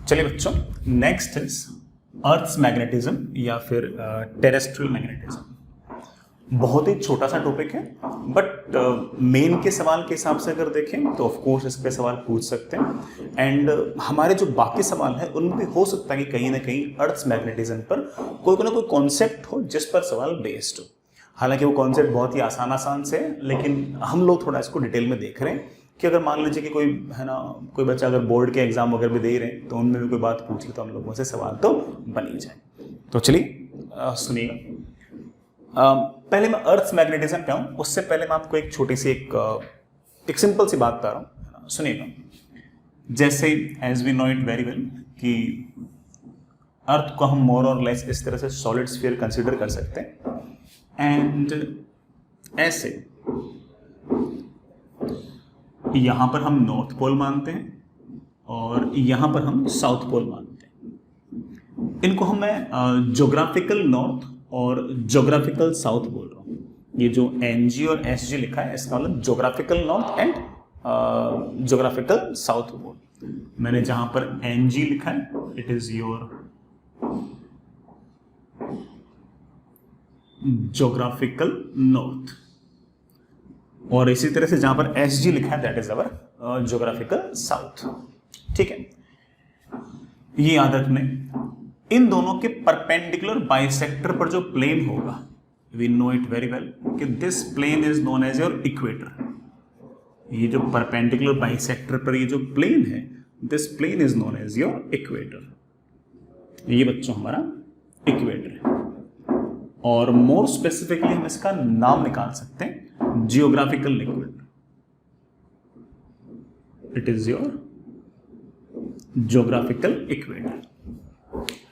चलिए बच्चों, next is earth's magnetism या फिर टेरेस्ट्रियल मैग्नेटिज्म। बहुत ही छोटा सा टॉपिक है, बट मेन के सवाल के हिसाब से अगर देखें तो ऑफ कोर्स इस पे सवाल पूछ सकते हैं। एंड हमारे जो बाकी सवाल है उनमें भी हो सकता है कि कहीं ना कहीं अर्थ्स मैग्नेटिज्म पर कोई ना कोई कॉन्सेप्ट हो जिस पर सवाल बेस्ड हो। हालांकि वो कॉन्सेप्ट बहुत ही आसान से है, लेकिन हम लोग थोड़ा इसको डिटेल में देख रहे हैं कि अगर मान लीजिए कि कोई है ना, कोई बच्चा अगर बोर्ड के एग्जाम वगैरह भी दे रहे हैं तो उनमें भी कोई बात पूछ ले तो हम लोगों से सवाल तो बन ही जाए। तो चलिए सुनिएगा। पहले मैं अर्थ मैग्नेटिज्म पे आऊं, उससे पहले मैं आपको एक छोटी सी एक सिंपल सी बात बता रहा हूं, सुनिएगा। जैसे as we know it very well कि अर्थ को हम मोर और लेस इस तरह से सॉलिड स्फीयर कंसीडर कर सकते हैं। एंड ऐसे यहां पर हम नॉर्थ पोल मानते हैं और यहां पर हम साउथ पोल मानते हैं। इनको हम मैं ज्योग्राफिकल नॉर्थ और ज्योग्राफिकल साउथ बोल रहा हूं। ये जो NG और SG लिखा है इसका मतलब geographical north and geographical south बोल। मैंने जहां पर NG लिखा है it is your geographical north, और इसी तरह से जहां पर SG लिखा है that is our geographical south. ठीक है, ये याद रखने। इन दोनों के परपेंडिकुलर बाइसेक्टर पर जो प्लेन होगा, we know it very well कि this plane is known as your equator. ये जो परपेंडिकुलर बाइसेक्टर पर ये जो प्लेन है, this plane is known as your equator. ये बच्चों हमारा इक्वेटर है, और मोर स्पेसिफिकली हम इसका नाम निकाल सकते हैं geographical equator. It is your geographical equator.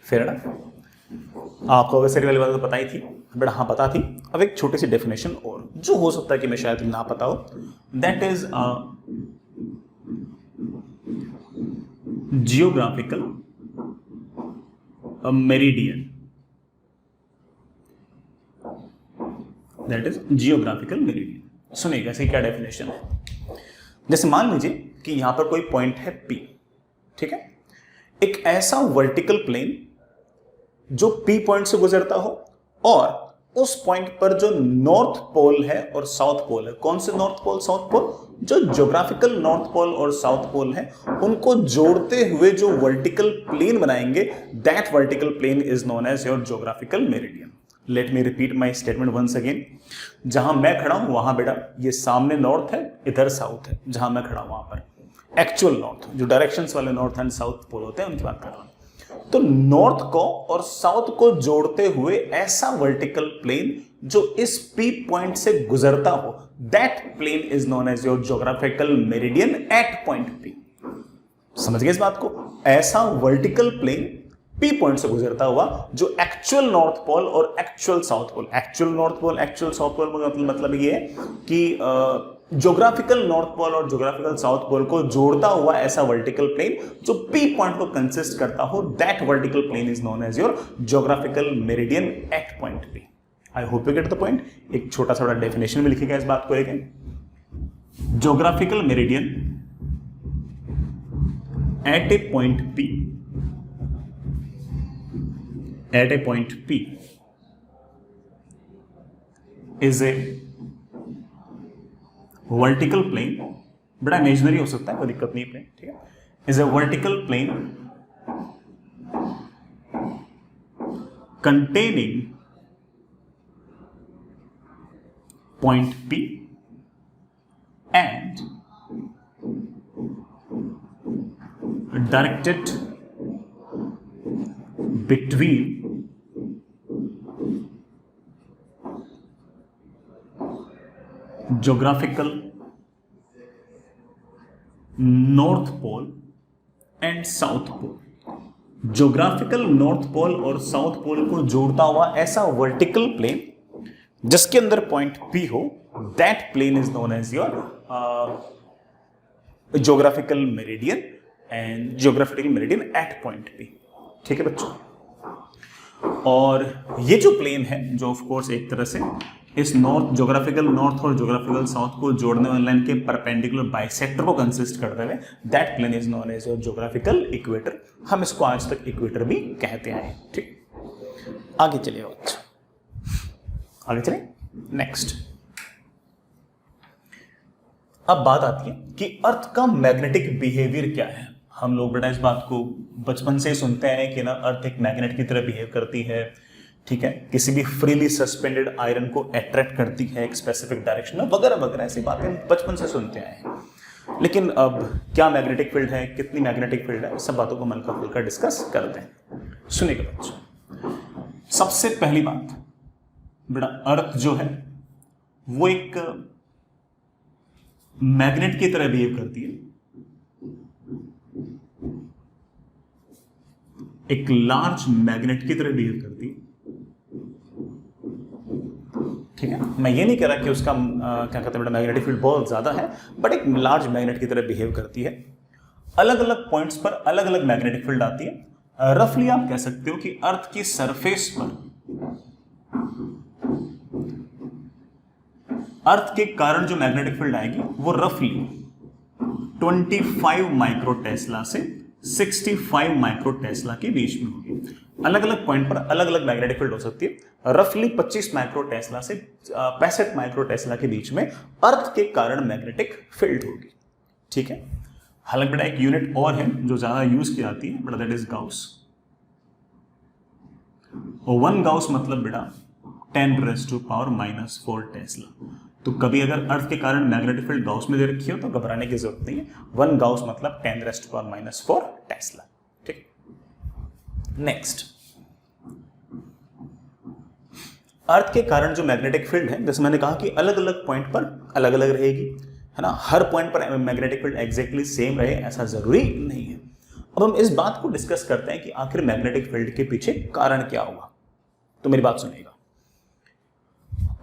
Fair enough. आपको वैसे वाली बात तो पता ही थी, बट हाँ पता थी। अब एक छोटी सी डेफिनेशन और जो हो सकता है कि मैं शायद ना पता हो, that is geographical meridian. That is geographical meridian. सुनिएगा इसकी क्या डेफिनेशन है। जैसे मान लीजिए कि यहां पर कोई पॉइंट है P, ठीक है, एक ऐसा वर्टिकल प्लेन जो P पॉइंट से गुजरता हो और उस पॉइंट पर जो नॉर्थ पोल है और साउथ पोल है, कौन से नॉर्थ पोल साउथ पोल, जो ज्योग्राफिकल नॉर्थ पोल और साउथ पोल है, उनको जोड़ते हुए जो वर्टिकल प्लेन बनाएंगे, that vertical plane is known as your geographical meridian. Let me repeat my statement once again. जहां मैं खड़ा हूं वहां बेटा ये सामने नॉर्थ है, इधर साउथ है। जहां मैं खड़ा हूं वहां पर एक्चुअल नॉर्थ, जो डायरेक्शंस वाले नॉर्थ एंड साउथ पोल होते हैं उनकी बात कर रहा हूं। तो नॉर्थ को और साउथ को जोड़ते हुए ऐसा वर्टिकल प्लेन जो इस P पॉइंट से गुजरता हो, that plane is known as your geographical meridian at point P। समझ गए इस बात को? ऐसा वर्टिकल प्लेन P पॉइंट से गुजरता हुआ जो एक्चुअल नॉर्थ पोल और actual south pole, actual north pole actual south pole मतलब ये है कि ज्योग्राफिकल नॉर्थ पोल और ज्योग्राफिकल साउथ पोल को जोड़ता हुआ ऐसा वर्टिकल प्लेन जो P पॉइंट को कंसिस्ट करता हो, that vertical plane is known as your geographical meridian at point P। I hope you get the point. एक छोटा सा डेफिनेशन भी लिखेगा इस बात को लेकर। Geographical meridian at a point P, at a point P is a vertical plane, बड़ा इमेजिनरी हो सकता है, कोई दिक्कत नहीं प्लेन, ठीक है, is a vertical plane containing point P and directed between geographical north pole and south pole. Geographical north pole और साउथ पोल को जोड़ता हुआ ऐसा वर्टिकल प्लेन जिसके अंदर पॉइंट P हो, that plane is known as your geographical meridian and geographical meridian at point P। ठीक है बच्चों, और ये जो प्लेन है जो ऑफ कोर्स एक तरह से इस नॉर्थ ज्योग्राफिकल नॉर्थ और ज्योग्राफिकल साउथ को जोड़ने वाली लाइन के परपेंडिकुलर बाइसेक्टर को कंसिस्ट करते हुए that plane is known as geographical equator. हम इसको आज तक इक्वेटर भी कहते हैं। ठीक, आगे चलिए बच्चों, आगे चलिए नेक्स्ट। अब बात आती है कि अर्थ का मैग्नेटिक बिहेवियर क्या है। हम लोग बेटा इस बात को बचपन से ही सुनते हैं कि ना अर्थ एक मैग्नेट की तरह बिहेव करती है, ठीक है, किसी भी फ्रीली सस्पेंडेड आयरन को अट्रैक्ट करती है एक स्पेसिफिक डायरेक्शन में, वगैरह वगैरह ऐसी बातें बचपन से सुनते आए हैं। लेकिन अब क्या मैग्नेटिक फील्ड है, कितनी मैग्नेटिक फील्ड है, सब बातों को मन का खुलकर डिस्कस करते हैं। सुनिएगा बच्चों, सबसे पहली बात बेटा, अर्थ जो है वो एक मैग्नेट की तरह बिहेव करती है, एक लार्ज मैग्नेट की तरह बिहेव करती है। ठीक है, मैं ये नहीं कह रहा कि उसका क्या कहते हैं बेटा मैग्नेटिक फील्ड बहुत ज्यादा है, बट एक लार्ज मैग्नेट की तरह बिहेव करती है। अलग अलग पॉइंट्स पर अलग अलग मैग्नेटिक फील्ड आती है। रफली आप कह सकते हो कि अर्थ की सरफेस पर अर्थ के कारण जो मैग्नेटिक फील्ड आएगी वो रफली 25 माइक्रो टेस्ला से 65 माइक्रो टेस्ला के बीच में होगी। अलग अलग पॉइंट पर अलग अलग मैग्नेटिक फील्ड हो सकती है। रफली 25 माइक्रो टेस्ला से 65 माइक्रो टेस्ला के बीच में अर्थ के कारण मैग्नेटिक फील्ड होगी। ठीक है, हालांकि बेटा एक यूनिट और है जो ज्यादा यूज की जाती है बेटा, दैट इज गाउस। और 1 गाउस मतलब बेटा 10⁻⁻⁴ टेस्ला। तो कभी अगर अर्थ के कारण मैग्नेटिक फील्ड गाउस में दे रखी हो तो घबराने की जरूरत नहीं है। 1 गाउस मतलब 10⁻⁻⁴ टेस्ला। ठीक, नेक्स्ट, अर्थ के कारण जो मैग्नेटिक फील्ड है, जैसे मैंने कहा कि अलग अलग पॉइंट पर अलग अलग रहेगी, है ना। हर पॉइंट पर मैग्नेटिक फील्ड एग्जैक्टली सेम रहे ऐसा जरूरी नहीं है। अब हम इस बात को डिस्कस करते हैं कि आखिर मैग्नेटिक फील्ड के पीछे कारण क्या होगा। तो मेरी बात सुनिएगा,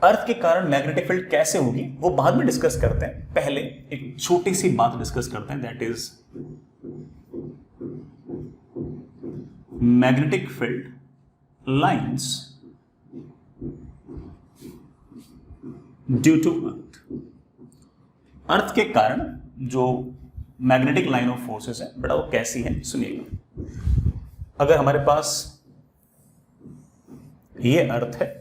अर्थ के कारण मैग्नेटिक फील्ड कैसे होगी वो बाद में डिस्कस करते हैं। पहले एक छोटी सी बात डिस्कस करते हैं, that is magnetic field lines due to earth. Earth के कारण जो मैग्नेटिक लाइन ऑफ फोर्सेस है बेटा वो कैसी है, सुनिएगा। अगर हमारे पास ये अर्थ है,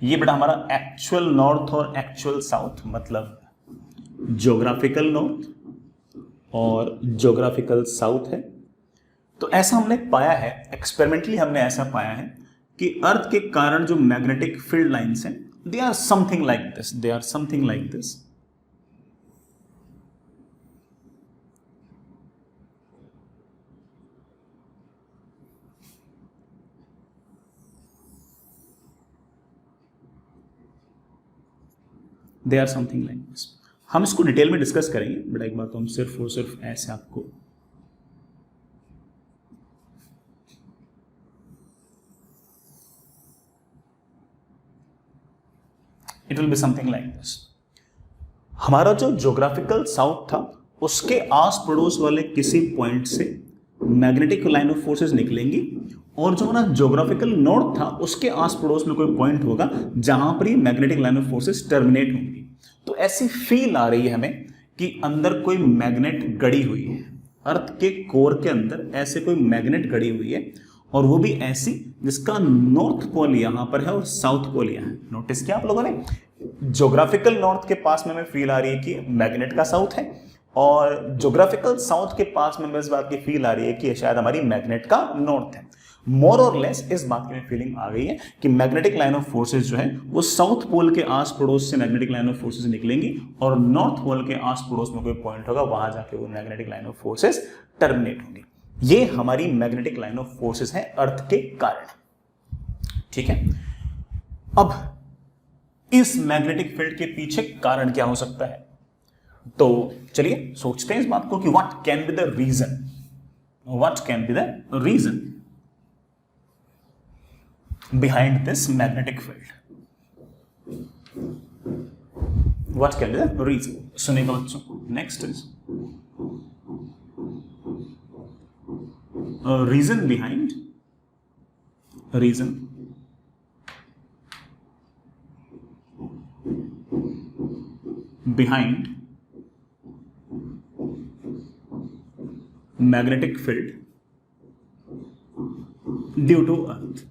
ये बेटा हमारा एक्चुअल नॉर्थ और एक्चुअल साउथ मतलब ज्योग्राफिकल नॉर्थ और ज्योग्राफिकल साउथ है। तो ऐसा हमने पाया है, एक्सपेरिमेंटली हमने ऐसा पाया है कि अर्थ के कारण जो मैग्नेटिक फील्ड लाइंस हैं they are something like this, they are something like this. They are something like this. हम इसको डिटेल में डिस्कस करेंगे बट एक बार तो हम सिर्फ और सिर्फ ऐसे आपको it will be something like this. हमारा जो ज्योग्राफिकल साउथ था उसके आस पड़ोस वाले किसी पॉइंट से मैग्नेटिक लाइन ऑफ फोर्सेस निकलेंगी और जो हमारा ज्योग्राफिकल नॉर्थ था उसके आस पड़ोस में कोई पॉइंट होगा जहां पर ये magnetic line of forces terminate होंगी। तो ऐसी फील आ रही है हमें कि अंदर कोई मैग्नेट गड़ी हुई है, अर्थ के कोर के अंदर ऐसे कोई मैग्नेट गड़ी हुई है और वो भी ऐसी जिसका नॉर्थ पोल यहां पर है और साउथ पोल यहां है। नोटिस किया आप लोगों ने, ज्योग्राफिकल नॉर्थ के पास में हमें फील आ रही है कि मैग्नेट का साउथ है और ज्योग्राफिकल साउथ के पास में इस बात की फील आ रही है कि शायद हमारी मैग्नेट का नॉर्थ है। मोर और लेस इस बात की फीलिंग आ गई है कि मैग्नेटिक लाइन ऑफ फोर्सेस जो है वो साउथ पोल के आस पड़ोस से मैग्नेटिक लाइन ऑफ फोर्सेस निकलेंगी और नॉर्थ पोल के आस पड़ोस में कोई पॉइंट होगा वहां जाके वो magnetic line of forces terminate होंगी। ये हमारी मैग्नेटिक लाइन ऑफ फोर्सेस है अर्थ के कारण। ठीक है, अब इस मैग्नेटिक फील्ड के पीछे कारण क्या हो सकता है, तो चलिए सोचते हैं इस बात को कि what can be the reason, what can be the reason behind this magnetic field, what can be the reason। सुनेगा बच्चों, next is reason behind behind magnetic field due to earth.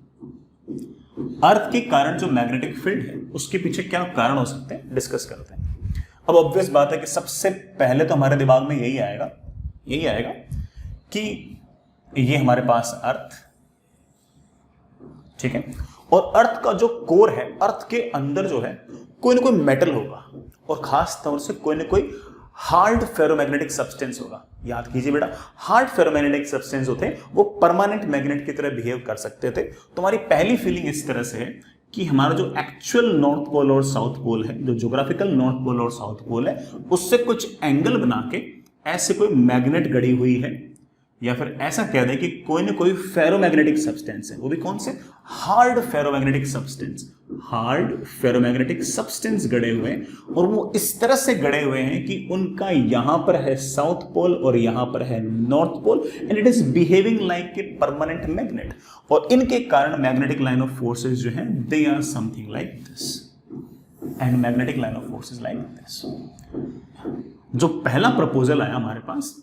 Earth के कारण जो मैग्नेटिक फील्ड है उसके पीछे क्या कारण हो सकते हैं डिस्कस करते हैं। अब ऑब्वियस बात है कि सबसे पहले तो हमारे दिमाग में यही आएगा कि ये हमारे पास अर्थ, ठीक है, और अर्थ का जो कोर है, अर्थ के अंदर जो है कोई ना कोई मेटल होगा और खास तौर से कोई ना कोई हार्ड फेरोमैग्नेटिक सब्सटेंस होगा। याद कीजिए बेटा, हार्ड फेरोमैग्नेटिक सब्सटेंस होते हैं वो परमानेंट मैग्नेट की तरह बिहेव कर सकते थे। तुम्हारी पहली फीलिंग इस तरह से है कि हमारा जो एक्चुअल नॉर्थ पोल और साउथ पोल है, जो ज्योग्राफिकल नॉर्थ पोल और साउथ पोल है, उससे कुछ एंगल बना के ऐसे कोई मैग्नेट गड़ी हुई है, या फिर ऐसा कह दें कि कोई ना कोई फेरोमैग्नेटिक सब्सटेंस है, वो भी कौन से, हार्ड फेरोमैग्नेटिक सब्सटेंस गड़े हुए हैं, और वो इस तरह से गड़े हुए हैं कि उनका यहां पर है साउथ पोल और यहां पर है north pole, and it is behaving like a permanent magnet. और इनके कारण मैग्नेटिक लाइन ऑफ फोर्सेस जो है they are something like this, and magnetic line of forces like this. जो पहला प्रपोजल आया हमारे पास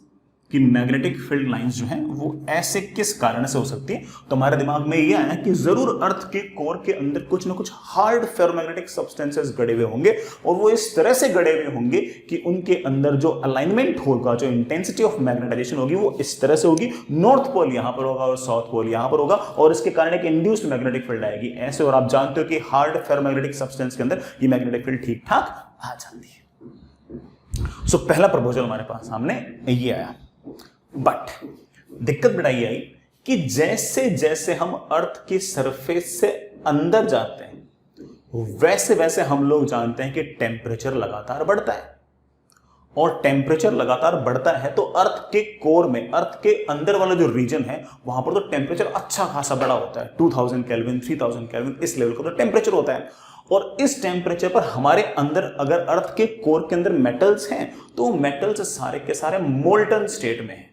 कि मैग्नेटिक फील्ड लाइंस जो हैं वो ऐसे किस कारण से हो सकती है, तो हमारे दिमाग में ये आया कि जरूर अर्थ के कोर के अंदर कुछ ना कुछ हार्ड फेरोमैग्नेटिक सब्सटेंसेस गड़े हुए होंगे, और वो इस तरह से गड़े हुए होंगे कि उनके अंदर जो अलाइनमेंट होगा, जो इंटेंसिटी ऑफ मैग्नेटाइजेशन होगी वो इस तरह से होगी, नॉर्थ पोल यहां पर होगा और साउथ पोल यहां पर होगा, और इसके कारण एक इंड्यूस्ड मैग्नेटिक फील्ड आएगी ऐसे। और आप जानते हो कि हार्ड फेरोमैग्नेटिक सब्सटेंस के अंदर ये मैग्नेटिक फील्ड ठीक ठाक आ जाती है। सो पहला प्रपोजल हमारे पास सामने ये आया। बट दिक्कत बड़ा ये आई कि जैसे जैसे हम अर्थ की सरफेस से अंदर जाते हैं वैसे वैसे हम लोग जानते हैं कि टेम्परेचर लगातार बढ़ता है, और टेम्परेचर लगातार बढ़ता है तो अर्थ के कोर में, अर्थ के अंदर वाला जो रीजन है वहां पर तो टेम्परेचर अच्छा खासा बड़ा होता है, 2000 केल्विन 3000 केल्विन इस लेवल का तो टेम्परेचर होता है। और इस टेम्परेचर पर हमारे अंदर अगर अर्थ के कोर के अंदर मेटल्स हैं तो मेटल्स सारे के सारे मोल्टन स्टेट में है।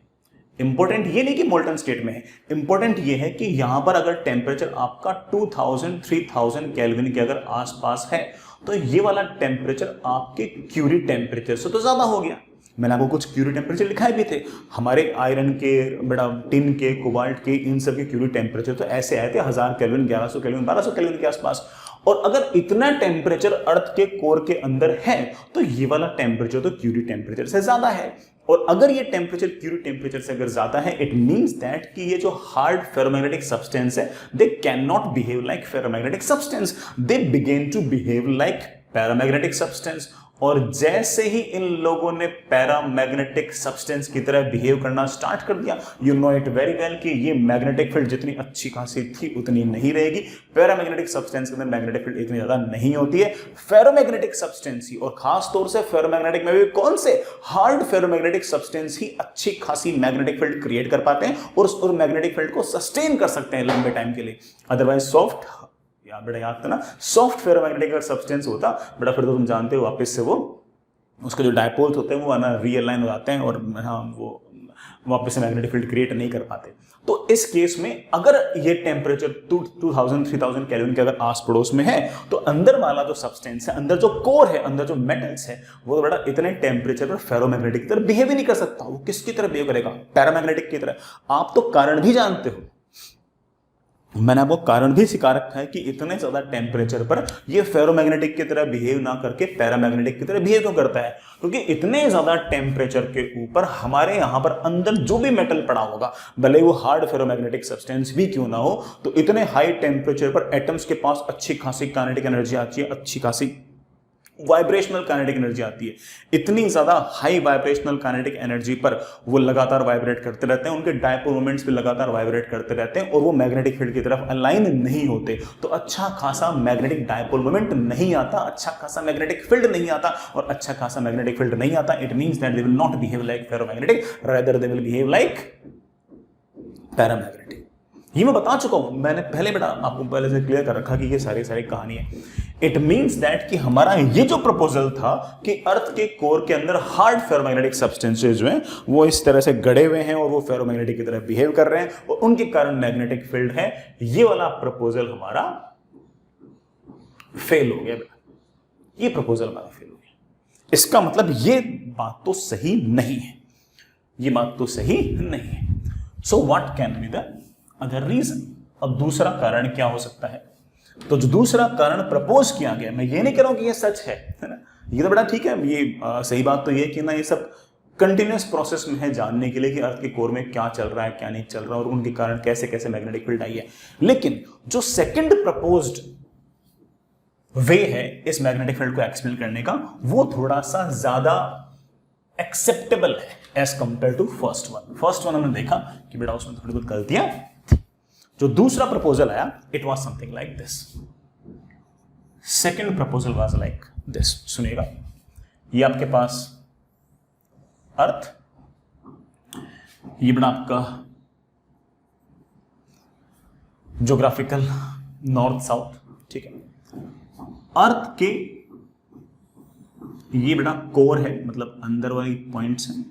इंपॉर्टेंट ये नहीं कि मोल्टन स्टेट में है, इंपॉर्टेंट ये है कि यहां पर अगर टेम्परेचर आपका 2000 3000 केल्विन के अगर आसपास है तो ये वाला टेम्परेचर आपके क्यूरी टेम्परेचर से तो ज्यादा हो गया। मैंने आपको कुछ क्यूरी टेम्परेचर लिखाए भी थे, हमारे आयरन के, बड़ा टिन के, कोबाल्ट के, इन सब के क्यूरी टेम्परेचर तो ऐसे आए थे 1000 केल्विन 1100 केल्विन 1200 केल्विन के आसपास। और अगर इतना टेम्परेचर अर्थ के कोर के अंदर है तो ये वाला टेम्परेचर तो क्यूरी टेम्परेचर से ज्यादा है। और अगर ये टेम्परेचर क्यूरी टेम्परेचर से अगर ज्यादा है, इट मींस दैट कि ये जो हार्ड फेरोमैग्नेटिक सब्सटेंस है they can not behave like ferromagnetic substance, they begin to behave like paramagnetic substance. और जैसे ही इन लोगों ने पैरामैग्नेटिक सब्सटेंस की तरह बिहेव करना स्टार्ट कर दिया, you know it very well कि ये मैग्नेटिक फील्ड जितनी अच्छी खासी थी उतनी नहीं रहेगी। पैरामैग्नेटिक सब्सटेंस के अंदर मैग्नेटिक फील्ड इतनी ज्यादा नहीं होती है। फेरोमैग्नेटिक सब्सटेंस ही, और खास तौर से फेरोमैग्नेटिक में भी कौन से, हार्ड फेरोमैग्नेटिक सब्सटेंस ही अच्छी खासी मैग्नेटिक फील्ड क्रिएट कर पाते हैं और उस मैग्नेटिक फील्ड को सस्टेन कर सकते हैं लंबे टाइम के लिए। अदरवाइज सॉफ्ट, बड़ा याद था ना, सॉफ्ट फेरोमैग्नेटिक अगर सब्सटेंस होता बड़ा, फिर तो तुम जानते हो वापस से वो उसके जो डायपोल्स होते हैं वो ना रीअलाइन हो जाते हैं और हाँ वो वापस से मैग्नेटिक फील्ड क्रिएट नहीं कर पाते। तो इस केस में अगर ये टेम्परेचर 2000 3000 केल्विन के अगर आस पड़ोस में है तो अंदर वाला जो सब्सटेंस है, अंदर जो कोर है, अंदर जो मेटल्स है, वो बड़ा इतने टेम्परेचर पर फेरोमैग्नेटिक की तरह बिहेव ही नहीं कर सकता। वो किसकी तरह बिहेव करेगा, पैरामैग्नेटिक की तरह। आप तो कारण भी जानते हो, मैंने आपको कारण भी सिखा रखा है कि इतने ज्यादा टेम्परेचर पर ये फेरोमैग्नेटिक की तरह बिहेव ना करके पैरामैग्नेटिक की तरह बिहेव क्यों करता है, क्योंकि इतने ज्यादा टेम्परेचर के ऊपर हमारे यहां पर अंदर जो भी मेटल पड़ा होगा, भले वो हार्ड फेरोमैग्नेटिक सब्सटेंस भी क्यों ना हो, तो इतने हाई टेम्परेचर पर एटम्स के पास अच्छी खासी काइनेटिक एनर्जी आती है, अच्छी खासी वाइब्रेशनल काइनेटिक एनर्जी आती है। इतनी ज्यादा हाई वाइब्रेशनल काइनेटिक एनर्जी पर वो लगातार वाइब्रेट करते रहते हैं, उनके डायपोल मोमेंट्स भी लगातार वाइब्रेट करते रहते हैं और वो मैग्नेटिक फील्ड की तरफ अलाइन नहीं होते, तो अच्छा खासा मैग्नेटिक डायपोल मोमेंट नहीं आता, अच्छा खासा मैग्नेटिक फील्ड नहीं आता, और अच्छा खासा मैग्नेटिक फील्ड नहीं आता, it means that they will not behave like ferromagnetic, rather they will behave like paramagnetic. ये मैं बता चुका हूं, मैंने पहले बेटा आपको पहले से क्लियर कर रखा कि ये सारी कहानी है। इट मींस दैट कि हमारा ये जो प्रपोजल था कि अर्थ के कोर के अंदर हार्ड फेरोमैग्नेटिक सब्सटेंसेस जो हैं वो इस तरह से गड़े हुए हैं और वो फेरोमैग्नेटिक की तरह बिहेव कर रहे हैं और उनके कारण मैग्नेटिक फील्ड है, ये वाला प्रपोजल हमारा फेल हो गया बेटा, ये प्रपोजल हमारा फेल हो गया। इसका मतलब ये बात तो सही नहीं है, ये बात तो सही नहीं है। So what can be the other reason? अब दूसरा कारण क्या हो सकता है? तो जो दूसरा कारण प्रपोज किया गया, मैं ये नहीं कह रहा हूं कि ये सच है ना, ये तो बड़ा ठीक है, ये सही बात तो ये कि ना ये सब कंटिन्यूस प्रोसेस में है जानने के लिए कि अर्थ के कोर में क्या चल रहा है क्या नहीं चल रहा और उनके कारण कैसे कैसे मैग्नेटिक फील्ड आई है। लेकिन जो सेकंड प्रपोज्ड वे है इस मैग्नेटिक फील्ड को एक्सप्लेन करने का, वो थोड़ा सा ज्यादा एक्सेप्टेबल है as compare to first one. First one हमने देखा कि बेटा उसमें थोड़ी बहुत गलतियां थी। जो दूसरा प्रपोजल आया, it was something like this. Second proposal was like this. सुनिएगा, ये आपके पास अर्थ, ये बड़ा आपका ज्योग्राफिकल नॉर्थ साउथ, ठीक है। अर्थ के ये बड़ा कोर है, मतलब अंदर वाली पॉइंट्स हैं।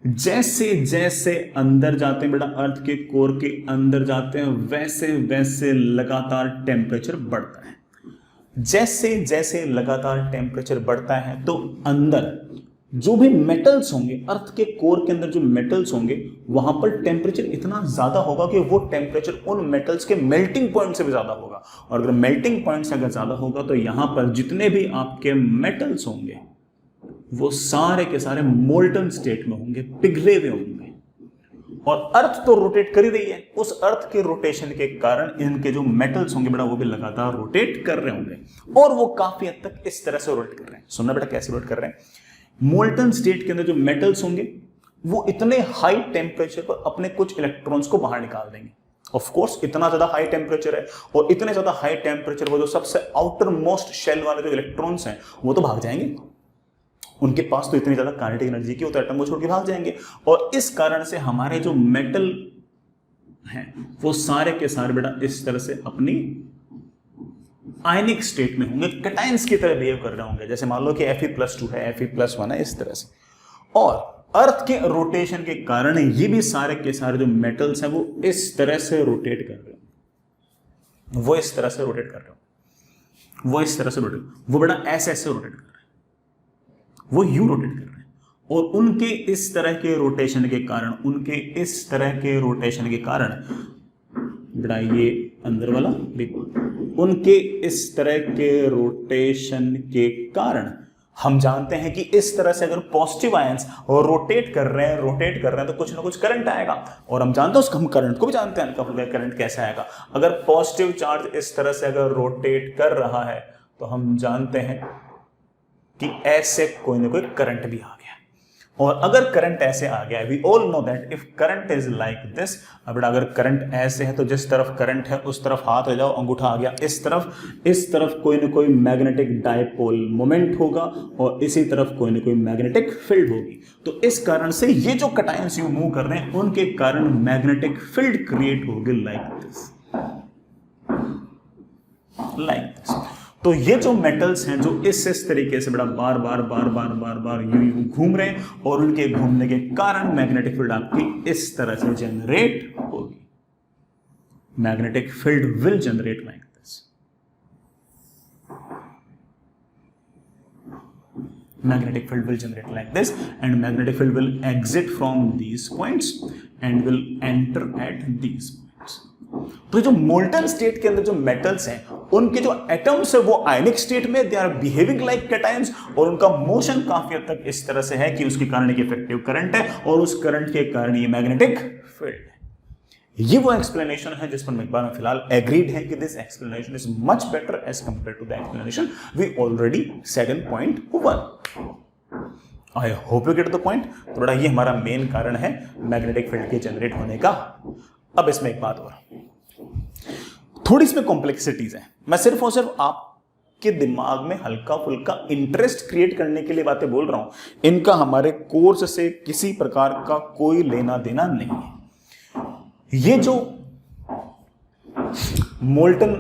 जैसे जैसे अंदर जाते हैं बेटा, अर्थ के कोर के अंदर जाते हैं, वैसे वैसे लगातार टेम्परेचर बढ़ता है। जैसे जैसे लगातार टेम्परेचर बढ़ता है तो अंदर जो भी मेटल्स होंगे, अर्थ के कोर के अंदर जो मेटल्स होंगे, वहां पर टेम्परेचर इतना ज्यादा होगा कि वो टेम्परेचर उन मेटल्स के मेल्टिंग पॉइंट से भी ज्यादा होगा। और अगर मेल्टिंग पॉइंट से अगर ज्यादा होगा तो यहां पर जितने भी आपके मेटल्स होंगे वो सारे के सारे मोल्टन स्टेट में होंगे, पिघले हुए होंगे। और अर्थ तो रोटेट कर ही रही है, उस अर्थ के रोटेशन के कारण इनके जो मेटल्स होंगे बेटा वो भी लगातार रोटेट कर रहे होंगे, और वो काफी हद तक इस तरह से रोटेट कर रहे हैं। सुनना बेटा कैसे रोटेट कर रहे हैं। मोल्टन स्टेट के अंदर जो मेटल्स होंगे वो इतने हाई टेम्परेचर पर अपने कुछ इलेक्ट्रॉन्स को बाहर निकाल देंगे। ऑफ कोर्स इतना ज्यादा हाई टेम्परेचर है, और इतने ज्यादा हाई टेम्परेचर वो जो सबसे आउटर मोस्ट शेल वाले जो इलेक्ट्रॉन्स हैं वो तो भाग जाएंगे, उनके पास तो इतनी ज्यादा काइनेटिक एनर्जी की, वो तो एटम को छोड़ के भाग जाएंगे। और इस कारण से हमारे जो मेटल हैं वो सारे के सारे बेटा इस तरह से अपनी आयनिक स्टेट में होंगे, कैटायंस की तरह बिहेव कर रहे होंगे। जैसे मान लो कि Fe+2 है, Fe+1 है, इस तरह से। और अर्थ के रोटेशन के कारण ये भी सारे के सारे जो मेटल्स हैं वो इस तरह से रोटेट कर रहे हैं, वो इस तरह से रोटेट कर रहे हो, वो इस तरह से रोटेट, वो बड़ा ऐसे ऐसे रोटेट कर रहे हैं, वो यूं रोटेट कर रहे हैं। और उनके इस तरह के रोटेशन के कारण, उनके इस तरह के रोटेशन के कारण बड़ा ये अंदर वाला भी, उनके इस तरह के रोटेशन के कारण हम जानते हैं कि इस तरह से अगर पॉजिटिव आयंस रोटेट कर रहे हैं तो कुछ ना कुछ करंट आएगा। और हम जानते हैं उसका, हम करंट को भी जानते हैं, करंट कैसे आएगा। अगर पॉजिटिव चार्ज इस तरह से अगर रोटेट कर रहा है तो हम जानते हैं कि ऐसे कोई ना कोई करंट भी आ गया। और अगर करंट ऐसे आ गया, we all know that if current is like this, अब अगर करंट ऐसे है तो जिस तरफ करंट है उस तरफ हाथ ले जाओ, अंगूठा आ गया इस तरफ कोई ना कोई मैग्नेटिक डायपोल मोमेंट होगा, और इसी तरफ कोई ना कोई मैग्नेटिक फील्ड होगी। तो इस कारण से ये जो कैटायंस यू मूव कर रहे हैं उनके कारण मैग्नेटिक फील्ड क्रिएट होगी लाइक दिस, लाइक दिस। तो ये जो मेटल्स हैं जो इस तरीके से बड़ा बार बार यूं घूम रहे हैं, और उनके घूमने के कारण मैग्नेटिक फील्ड आपकी इस तरह से जनरेट होगी। Magnetic field will generate like this, magnetic field will generate like this, and magnetic field will exit from these points and will enter at these points. तो जो मोल्टन स्टेट के अंदर जो मेटल्स हैं उनके जो एटम्स है वो आयनिक स्टेट में, they are behaving like cations, और उनका मोशन काफी हद तक इस तरह से है कि उसके कारण एक इफेक्टिव करंट है, और उस करंट के कारण ये मैग्नेटिक फील्ड है। ये वो एक्सप्लेनेशन है जिस पर मकबार में फिलहाल एग्रीड है कि this explanation is much better as compare to the explanation we already said in point 1। I hope you get the point. तो बड़ा ये हमारा मेन कारण है मैग्नेटिक फील्ड के जनरेट होने का। अब इसमें एक बात और, थोड़ी इसमें कॉम्प्लेक्सिटीज है, मैं सिर्फ और सिर्फ आपके दिमाग में हल्का फुल्का इंटरेस्ट क्रिएट करने के लिए बातें बोल रहा हूं, इनका हमारे कोर्स से किसी प्रकार का कोई लेना देना नहीं है। ये जो मोल्टन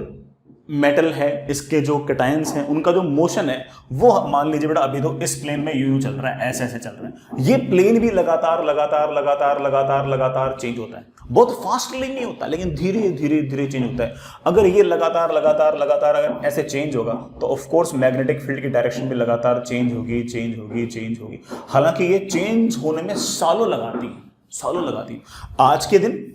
मेटल है, इसके जो कैटायंस हैं, उनका जो मोशन है वो मान लीजिए बेटा अभी तो इस प्लेन में यूं चल रहा है, ऐसे ऐसे चल रहा है। ये प्लेन भी लगातार लगातार लगातार लगातार लगातार चेंज होता है, बहुत फास्टली नहीं होता लेकिन धीरे धीरे धीरे चेंज होता है। अगर ये लगातार लगातार लगातार अगर ऐसे चेंज होगा तो ऑफ कोर्स मैग्नेटिक फील्ड की डायरेक्शन भी लगातार चेंज होगी चेंज होगी चेंज होगी। हालांकि ये चेंज होने में सालों लगाती है, सालों लगाती है। आज के दिन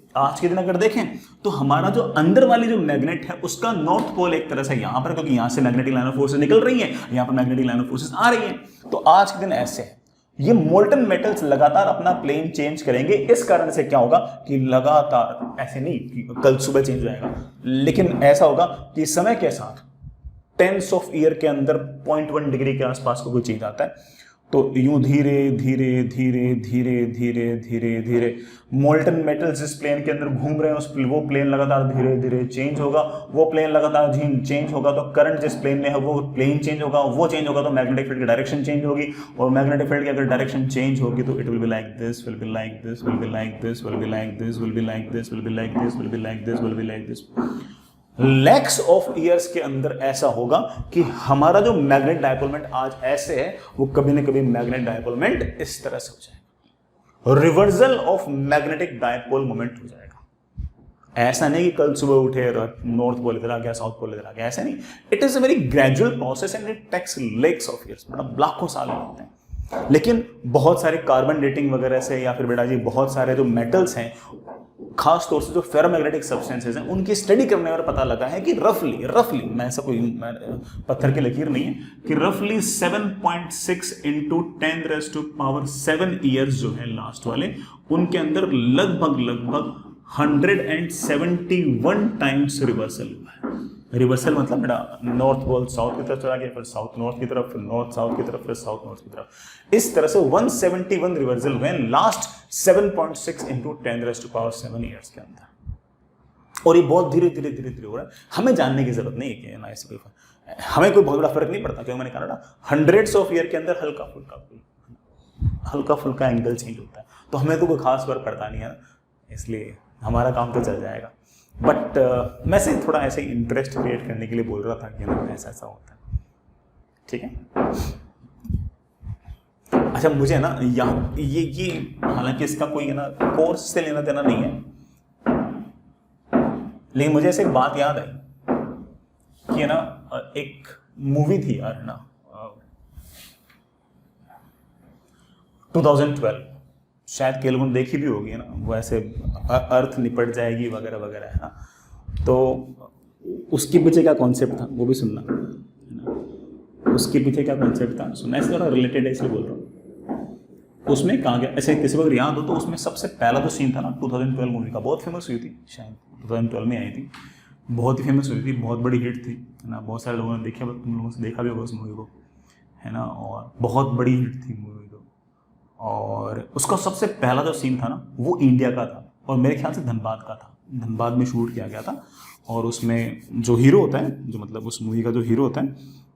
अगर देखें तो हमारा जो अंदर वाली जो मैग्नेट है उसका नॉर्थ पोल एक तरह से यहां पर, क्योंकि यहां से मैग्नेटिक लाइन ऑफ फोर्सेस निकल रही है, यहां पर मैग्नेटिक लाइन ऑफ फोर्सेस आ रही है। तो आज के दिन ऐसे है, ये मोल्टन मेटल्स लगातार अपना प्लेन चेंज करेंगे। इस कारण से क्या होगा कि लगातार, ऐसे नहीं कि कल सुबह चेंज हो जाएगा, लेकिन ऐसा होगा कि समय के साथ टेंस ऑफ ईयर के अंदर 0.1 डिग्री के आसपास को कोई चेंज आता है। तो यूं धीरे धीरे धीरे धीरे धीरे धीरे धीरे मोल्टन मेटल्स जिस प्लेन के अंदर घूम रहे हैं वो प्लेन लगातार धीरे धीरे चेंज होगा। वो प्लेन लगातार चेंज होगा तो करंट जिस प्लेन में है वो प्लेन चेंज होगा। वो चेंज होगा तो मैग्नेटिक फील्ड की डायरेक्शन चेंज होगी, और मैग्नेटिक फील्ड की अगर डायरेक्शन चेंज होगी तो it will be like this, will be like this, will be like this, will be like this, will be like this, will be like this, will be like this, will be like this. Lakhs of years के अंदर ऐसा होगा कि हमारा जो magnet डायपोलमेंट आज ऐसे है वो कभी ना कभी मैग्नेट डायपोलमेंट इस तरह से हो जाएगा, reversal of magnetic dipole moment हो जाएगा। ऐसा नहीं कि कल सुबह उठे नॉर्थ पोल इधर आ गया, साउथ पोल इधर आ गया, ऐसा नहीं। It is a very gradual process and it takes lakhs of years, मतलब लाखों साल लगते हैं। लेकिन बहुत सारे कार्बन डेटिंग वगैरह से या फिर बेटा जी बहुत सारे जो मेटल्स हैं, खास तौर से जो फेरोमैग्नेटिक सब्सटेंसेस हैं, उनकी स्टडी करने पर पता लगा है कि रफली मैं ऐसा कोई पत्थर की लकीर नहीं है कि रफली 7.6 इंटू 10⁻⁷ ईयर्स जो है लास्ट वाले, उनके अंदर लगभग 171 टाइम्स रिवर्सल हुआ है। रिवर्सल मतलब बेटा नॉर्थ पोल साउथ की तरफ चला गया, फिर साउथ नॉर्थ की तरफ, फिर नॉर्थ साउथ की तरफ, फिर साउथ नॉर्थ की तरफ। इस तरह से 171 रिवर्सल हुए लास्ट 7.6 इंटू 10⁻⁷ ईयर्स के अंदर। और ये बहुत धीरे धीरे धीरे धीरे हो रहा है। हमें जानने की जरूरत नहीं है कि ना ऐसे कोई हमें कोई बहुत बड़ा फर्क नहीं पड़ता, क्योंकि मैंने कहा ना हंड्रेड्स ऑफ ईयर के अंदर हल्का फुल्का एंगल चेंज होता है, तो हमें तो कोई खास फर्क पड़ता नहीं है ना, इसलिए हमारा काम तो चल जाएगा। बट मैं से थोड़ा ऐसे इंटरेस्ट क्रिएट करने के लिए बोल रहा था कि ना ऐसा ऐसा होता है, ठीक है। अच्छा, मुझे ना यहाँ ये हालांकि इसका कोई ना कोर्स से लेना देना नहीं है, लेकिन मुझे ऐसे एक बात याद आई कि ना एक मूवी थी यार ना 2012, शायद के लोगों ने देखी भी होगी ना, वो ऐसे अर्थ निपट जाएगी वगैरह वगैरह है ना। तो उसके पीछे क्या कॉन्सेप्ट था वो भी सुनना है ना। उसके पीछे क्या कॉन्सेप्ट था सुनना, ऐसे थोड़ा रिलेटेड है इसलिए बोल रहा हूँ। उसमें कहा गया, ऐसे किसी को अगर याद हो तो उसमें सबसे पहला जो सीन था ना 2012 मूवी का, बहुत फेमस हुई थी, शायद 2012 में आई थी, बहुत ही फेमस हुई थी, बहुत बड़ी हिट थी है ना। बहुत सारे लोगों ने देखा, तुम लोगों से देखा भी होगा उस मूवी को है ना, और बहुत बड़ी हिट थी मूवी। और उसका सबसे पहला जो सीन था ना वो इंडिया का था, और मेरे ख्याल से धनबाद का था, धनबाद में शूट किया गया था। और उसमें जो हीरो होता है, जो मतलब उस मूवी का जो हीरो होता है,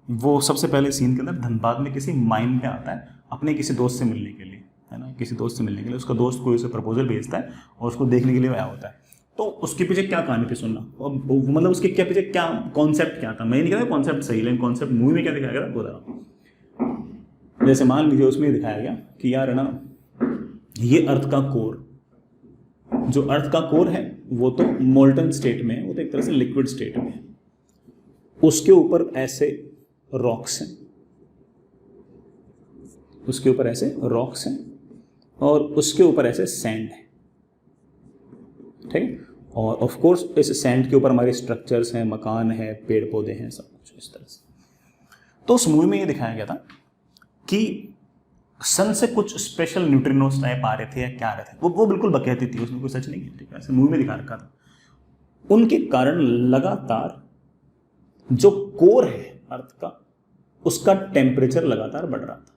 वो सबसे पहले सीन के अंदर धनबाद में किसी माइन पे आता है अपने किसी दोस्त से मिलने के लिए है ना, किसी दोस्त से मिलने के लिए। उसका दोस्त कोई उसे प्रपोजल भेजता है और उसको देखने के लिए आया होता है। तो उसके पीछे क्या कहानी थी सुनना, और मतलब उसके क्या पीछे क्या कॉन्सेप्ट क्या था, मैं नहीं कहता कॉन्सेप्ट सही, लेकिन कॉन्सेप्ट मूवी में क्या दिखाया गया बता रहा हूँ। जैसे मान लीजिए उसमें दिखाया गया कि यार है ना, ये अर्थ का कोर, जो अर्थ का कोर है वो तो मोल्टन स्टेट में है, वो तो एक तरह से लिक्विड स्टेट में है। उसके ऊपर ऐसे रॉक्स हैं, उसके ऊपर ऐसे रॉक्स हैं, और उसके ऊपर ऐसे सैंड है, ठीक। और ऑफ कोर्स इस सैंड के ऊपर हमारे स्ट्रक्चर्स हैं, मकान है, पेड़ पौधे हैं, सब कुछ इस तरह से। तो उस मूवी में ये दिखाया गया था कि सन से कुछ स्पेशल न्यूट्रिनोस टाइप आ रहे थे या क्या आ रहे थे, वो बिल्कुल बकैती थी, उसमें कोई सच नहीं है, ठीक है, ऐसे मूवी में दिखा रखा था। उनके कारण लगातार जो कोर है अर्थ का, उसका टेम्परेचर लगातार बढ़ रहा था।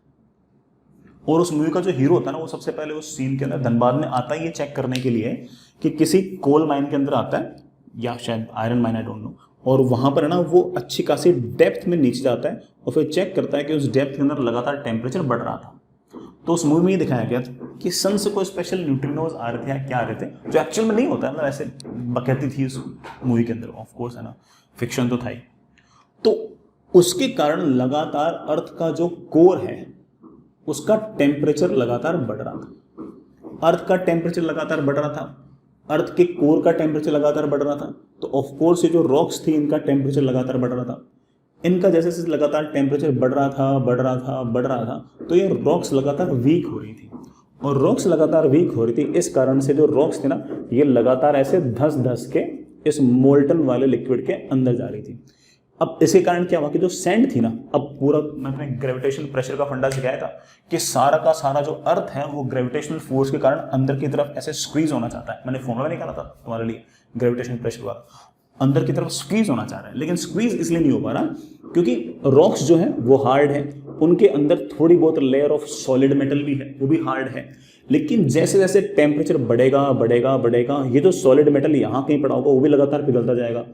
और उस मूवी का जो हीरो होता है ना, वो सबसे पहले उस सीन के अंदर धनबाद में आता है ये चेक करने के लिए कि किसी कोल माइन के अंदर आता है, या शायद iron mine, I don't know. और वहाँ पर है ना वो अच्छी खासी डेप्थ में नीचे जाता है और फिर चेक करता है कि उस डेप्थ के अंदर लगातार टेम्परेचर बढ़ रहा था। तो उस मूवी में ये दिखाया गया कि सन से कोई स्पेशल न्यूट्रिनोज आ रहे थे या क्या आ रहे थे, जो एक्चुअल में नहीं होता है, मतलब ऐसे बकैती थी उस मूवी के अंदर, ऑफ कोर्स है ना। फ्रिक्शन तो था ही। तो उसके कारण लगातार अर्थ का जो कोर है उसका टेम्परेचर लगातार बढ़ रहा था। अर्थ का टेम्परेचर लगातार बढ़ रहा था, अर्थ के कोर का टेम्परेचर लगातार बढ़ रहा था। तो ऑफ कोर्स ये जो रॉक्स थी इनका टेम्परेचर लगातार बढ़ रहा था। इनका जैसे जैसे लगातार टेम्परेचर बढ़ रहा था, तो ये रॉक्स लगातार वीक हो रही थी। और रॉक्स लगातार वीक हो रही थी, इस कारण से जो रॉक्स थी ना ये लगातार ऐसे धस धस के इस मोल्टन वाले लिक्विड के अंदर जा रही थी। अब इसके कारण क्या हुआ कि जो सैंड थी ना, अब पूरा मैंने ग्रेविटेशनल प्रेशर का फंडा सिखाया था कि सारा का सारा जो अर्थ है वो ग्रेविटेशनल फोर्स के कारण अंदर की तरफ ऐसे स्क्वीज होना चाहता है। मैंने फॉर्मूला निकाला था तुम्हारे लिए ग्रेविटेशनल प्रेशर का, अंदर की तरफ स्क्वीज होना चाह रहा है, लेकिन स्क्वीज इसलिए नहीं हो पा रहा क्योंकि रॉक्स जो है वो हार्ड है, उनके अंदर थोड़ी बहुत लेयर ऑफ सॉलिड मेटल भी है, वो भी हार्ड है। लेकिन जैसे जैसे टेम्परेचर बढ़ेगा ये जो सॉलिड मेटल यहाँ कहीं पड़ा होगा वो भी लगातार पिघलता जाएगा,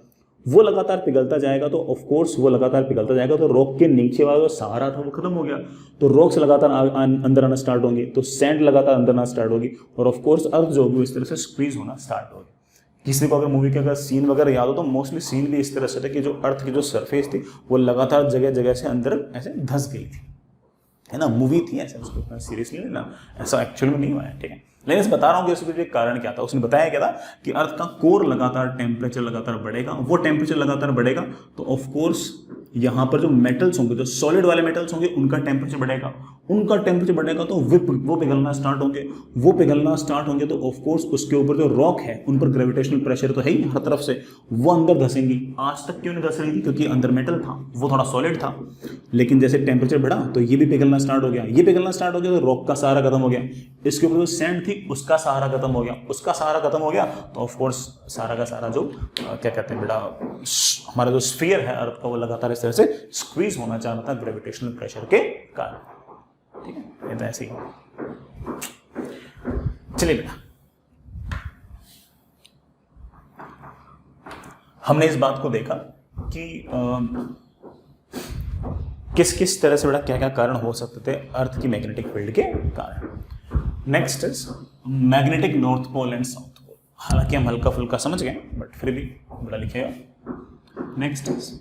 वो लगातार पिघलता जाएगा। तो ऑफ कोर्स वो लगातार पिघलता जाएगा तो रॉक के नीचे वाला जो सहारा था वो खत्म हो गया, तो रॉक्स लगातार अंदर आना स्टार्ट होंगे, तो सैंड लगातार अंदर आना स्टार्ट होगी, और ऑफ कोर्स अर्थ जो होगी इस तरह से स्क्वीज होना स्टार्ट होगी। किसी को अगर मूवी के अगर सीन वगैरह याद हो तो मोस्टली सीन भी इस तरह से था कि जो अर्थ की जो सरफेस थी वो लगातार जगह जगह से अंदर ऐसे धंस गई थी, है ना। मूवी थी ऐसे, उसको इतना सीरियसली लेना, ऐसा एक्चुअल में नहीं हुआ है, ठीक है। लेकिन बता रहा हूँ कि उसके कारण क्या था। उसने बताया क्या था कि अर्थ का कोर लगातार टेम्परेचर लगातार बढ़ेगा, वो टेम्परेचर लगातार बढ़ेगा तो ऑफ कोर्स यहाँ पर जो मेटल्स होंगे, जो सॉलिड वाले मेटल्स होंगे उनका टेम्परेचर बढ़ेगा, उनका टेम्परेचर बढ़ेगा तो वो पिघलना स्टार्ट होंगे, तो ऑफ कोर्स उसके ऊपर जो रॉक है उन पर ग्रेविटेशनल प्रेशर तो है ही हर तरफ से, वो अंदर धसेंगी। आज तक क्यों नहीं धस रही थी? क्योंकि अंदर मेटल था, वो थोड़ा सॉलिड था। लेकिन जैसे टेम्परेचर बढ़ा तो ये भी पिघलना स्टार्ट हो गया, तो रॉक का सहारा खत्म हो गया, इसके ऊपर जो सैंड थी उसका सहारा खत्म हो गया, तो ऑफ कोर्स सारा का सारा जो क्या कहते हैं बेटा, हमारा जो स्फीयर है अर्थ का वो लगातार इस तरह से स्क्वीज होना चाह रहा था ग्रेविटेशनल प्रेशर के कारण, ठीक है। ये तो ऐसे ही। चलिए बेटा, हमने इस बात को देखा कि किस किस तरह से बेटा क्या क्या कारण हो सकते थे अर्थ की मैग्नेटिक फील्ड के कारण। Next is magnetic north pole and south pole. हालांकि हम हल्का फुल्का समझ गए बट फिर भी बड़ा लिखिएगा। Next is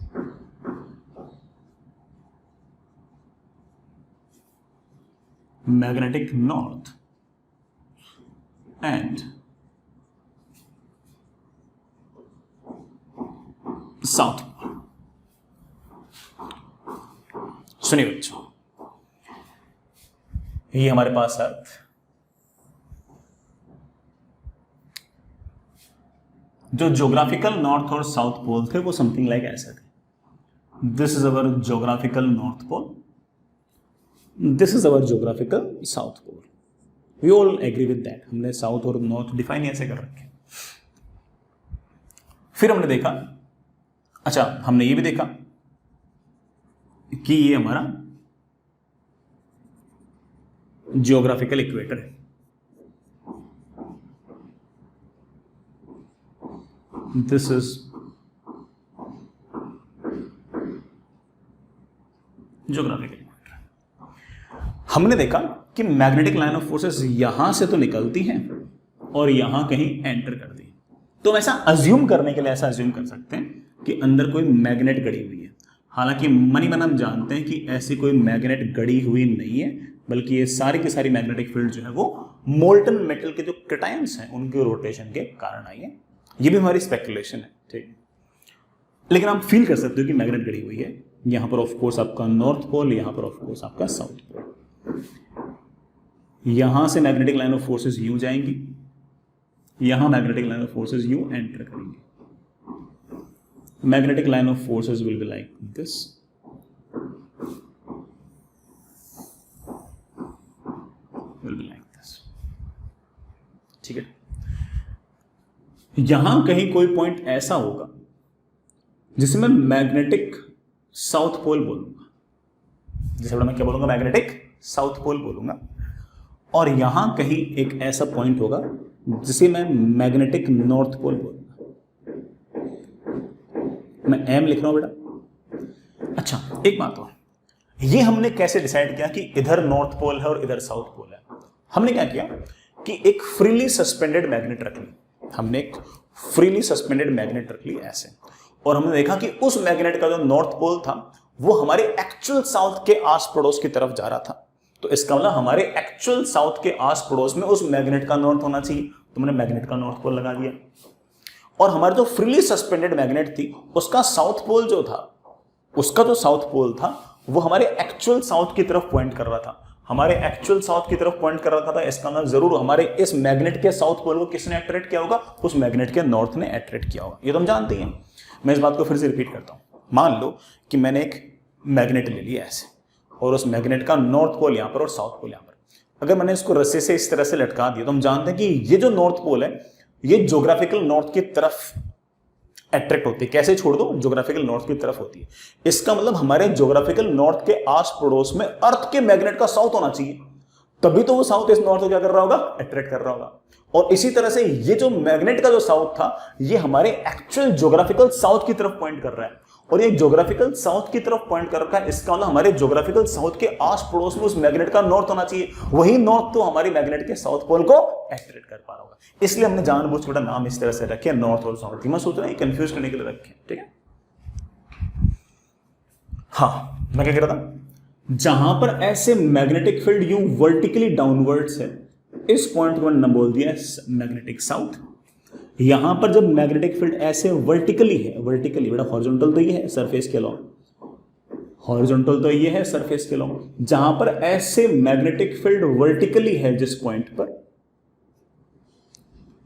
magnetic north and south pole. सुनिए बच्चों, ये हमारे पास अर्थ, जो ज्योग्राफिकल नॉर्थ और साउथ पोल थे वो समथिंग लाइक ऐसे थे। This is our geographical north pole, this is our geographical south pole. We all agree with that. हमने साउथ और नॉर्थ डिफाइन ऐसे कर रखे। फिर हमने देखा, अच्छा हमने ये भी देखा कि ये हमारा जियोग्राफिकल इक्वेटर है। This is geographical equator. हमने देखा कि मैग्नेटिक लाइन ऑफ फोर्सेस यहां से तो निकलती हैं और यहां कहीं एंटर कर दी। तो ऐसा अज्यूम करने के लिए ऐसा अज्यूम कर सकते हैं कि अंदर कोई मैग्नेट गड़ी हुई है। हालांकि मनी मन हम जानते हैं कि ऐसी कोई मैग्नेट गड़ी हुई नहीं है, बल्कि ये सारी की सारी मैग्नेटिक फील्ड जो है वो मोल्टन मेटल के जो कैटायंस हैं उनके रोटेशन के कारण आई है। ये भी हमारी स्पेकुलेशन है, ठीक। लेकिन आप फील कर सकते हो कि मैग्नेट गड़ी हुई है। यहां पर ऑफ कोर्स आपका नॉर्थ पोल, यहां पर ऑफ कोर्स आपका साउथ पोल। यहां से मैग्नेटिक लाइन ऑफ फोर्सेस यूं जाएंगी, यहां मैग्नेटिक लाइन ऑफ फोर्सेस यूं एंटर करेंगे। Magnetic line of forces will be like this. Will be like this. ठीक है। यहां कहीं कोई पॉइंट ऐसा होगा जिसे मैं मैग्नेटिक साउथ पोल बोलूंगा, जिसे मैं क्या बोलूंगा, मैग्नेटिक साउथ पोल बोलूंगा। और यहां कहीं एक ऐसा पॉइंट होगा जिसे मैं मैग्नेटिक नॉर्थ पोल बोलूंगा। मैं एम लिख रहा हूं बेटा। अच्छा एक बात और, ये हमने कैसे डिसाइड किया कि इधर नॉर्थ पोल है और इधर साउथ पोल है? हमने क्या किया कि एक फ्रीली सस्पेंडेड मैग्नेट रख ली। हमने एक फ्रीली सस्पेंडेड मैग्नेट रख ली ऐसे, और हमने देखा कि उस मैग्नेट का जो नॉर्थ पोल था वो हमारे एक्चुअल साउथ के आस पड़ोस की तरफ जा रहा था। तो इसका मतलब हमारे एक्चुअल साउथ के आस पड़ोस में उस मैग्नेट का नॉर्थ होना चाहिए, तो मैंने मैग्नेट का नॉर्थ पोल लगा दिया। और हमारे जो फ्रीली सस्पेंडेड मैग्नेट थी उसका साउथ पोल जो था, उसका जो साउथ पोल था वो हमारे एक्चुअल साउथ की तरफ पॉइंट कर रहा था, हमारे एक्चुअल साउथ की तरफ पॉइंट कर रहा था। इसका मतलब जरूर हमारे इस मैग्नेट के साउथ पोल को किसने अट्रैक्ट किया होगा, उस मैग्नेट के नॉर्थ ने अट्रैक्ट किया होगा। ये तो हम जानते हैं। मैं इस बात को फिर से रिपीट करता हूं। मान लो कि मैंने एक मैग्नेट ले लिया ऐसे, और उस मैग्नेट का नॉर्थ पोल यहां पर और साउथ पोल यहां पर। अगर मैंने इसको रस्से से इस तरह से लटका दिया तो हम जानते हैं कि ये जो नॉर्थ पोल है ये ज्योग्राफिकल नॉर्थ की तरफ अट्रैक्ट होती है। कैसे छोड़ दो, ज्योग्राफिकल नॉर्थ की तरफ होती है। इसका मतलब हमारे ज्योग्राफिकल नॉर्थ के आस पड़ोस में अर्थ के मैग्नेट का साउथ होना चाहिए, तभी तो वो साउथ इस नॉर्थ को क्या कर रहा होगा, अट्रैक्ट कर रहा होगा। और इसी तरह से ये जो मैग्नेट का जो साउथ था ये हमारे एक्चुअल ज्योग्राफिकल साउथ की तरफ पॉइंट कर रहा है, और ये ज्योग्राफिकल साउथ की तरफ पॉइंट कर रखा है। इसका मतलब हमारे ज्योग्राफिकल साउथ के आस पड़ोस में उस मैग्नेट का नॉर्थ होना चाहिए, वही नॉर्थ तो हमारी मैग्नेट के साउथ पोल को अट्रैक्ट कर पा रहा होगा। इसलिए हमने जानबूझ के नाम इस तरह से रखे नॉर्थ और साउथ। मैं सोच रहा हूं कंफ्यूज करने के लिए रखे, ठीक है। हाँ, मैं क्या कह रहा था, जहां पर ऐसे मैग्नेटिक फील्ड यूं वर्टिकली डाउनवर्ड्स है, इस पॉइंट को मैंने बोल दिया मैग्नेटिक साउथ। यहां पर जब मैग्नेटिक फील्ड ऐसे वर्टिकली है, वर्टिकली बेटा हॉरिजॉन्टल तो ये है सरफेस के अलॉन्ग, हॉरिजॉन्टल तो ये है सरफेस के अलॉन्ग, जहां पर ऐसे मैग्नेटिक फील्ड वर्टिकली है, जिस पॉइंट पर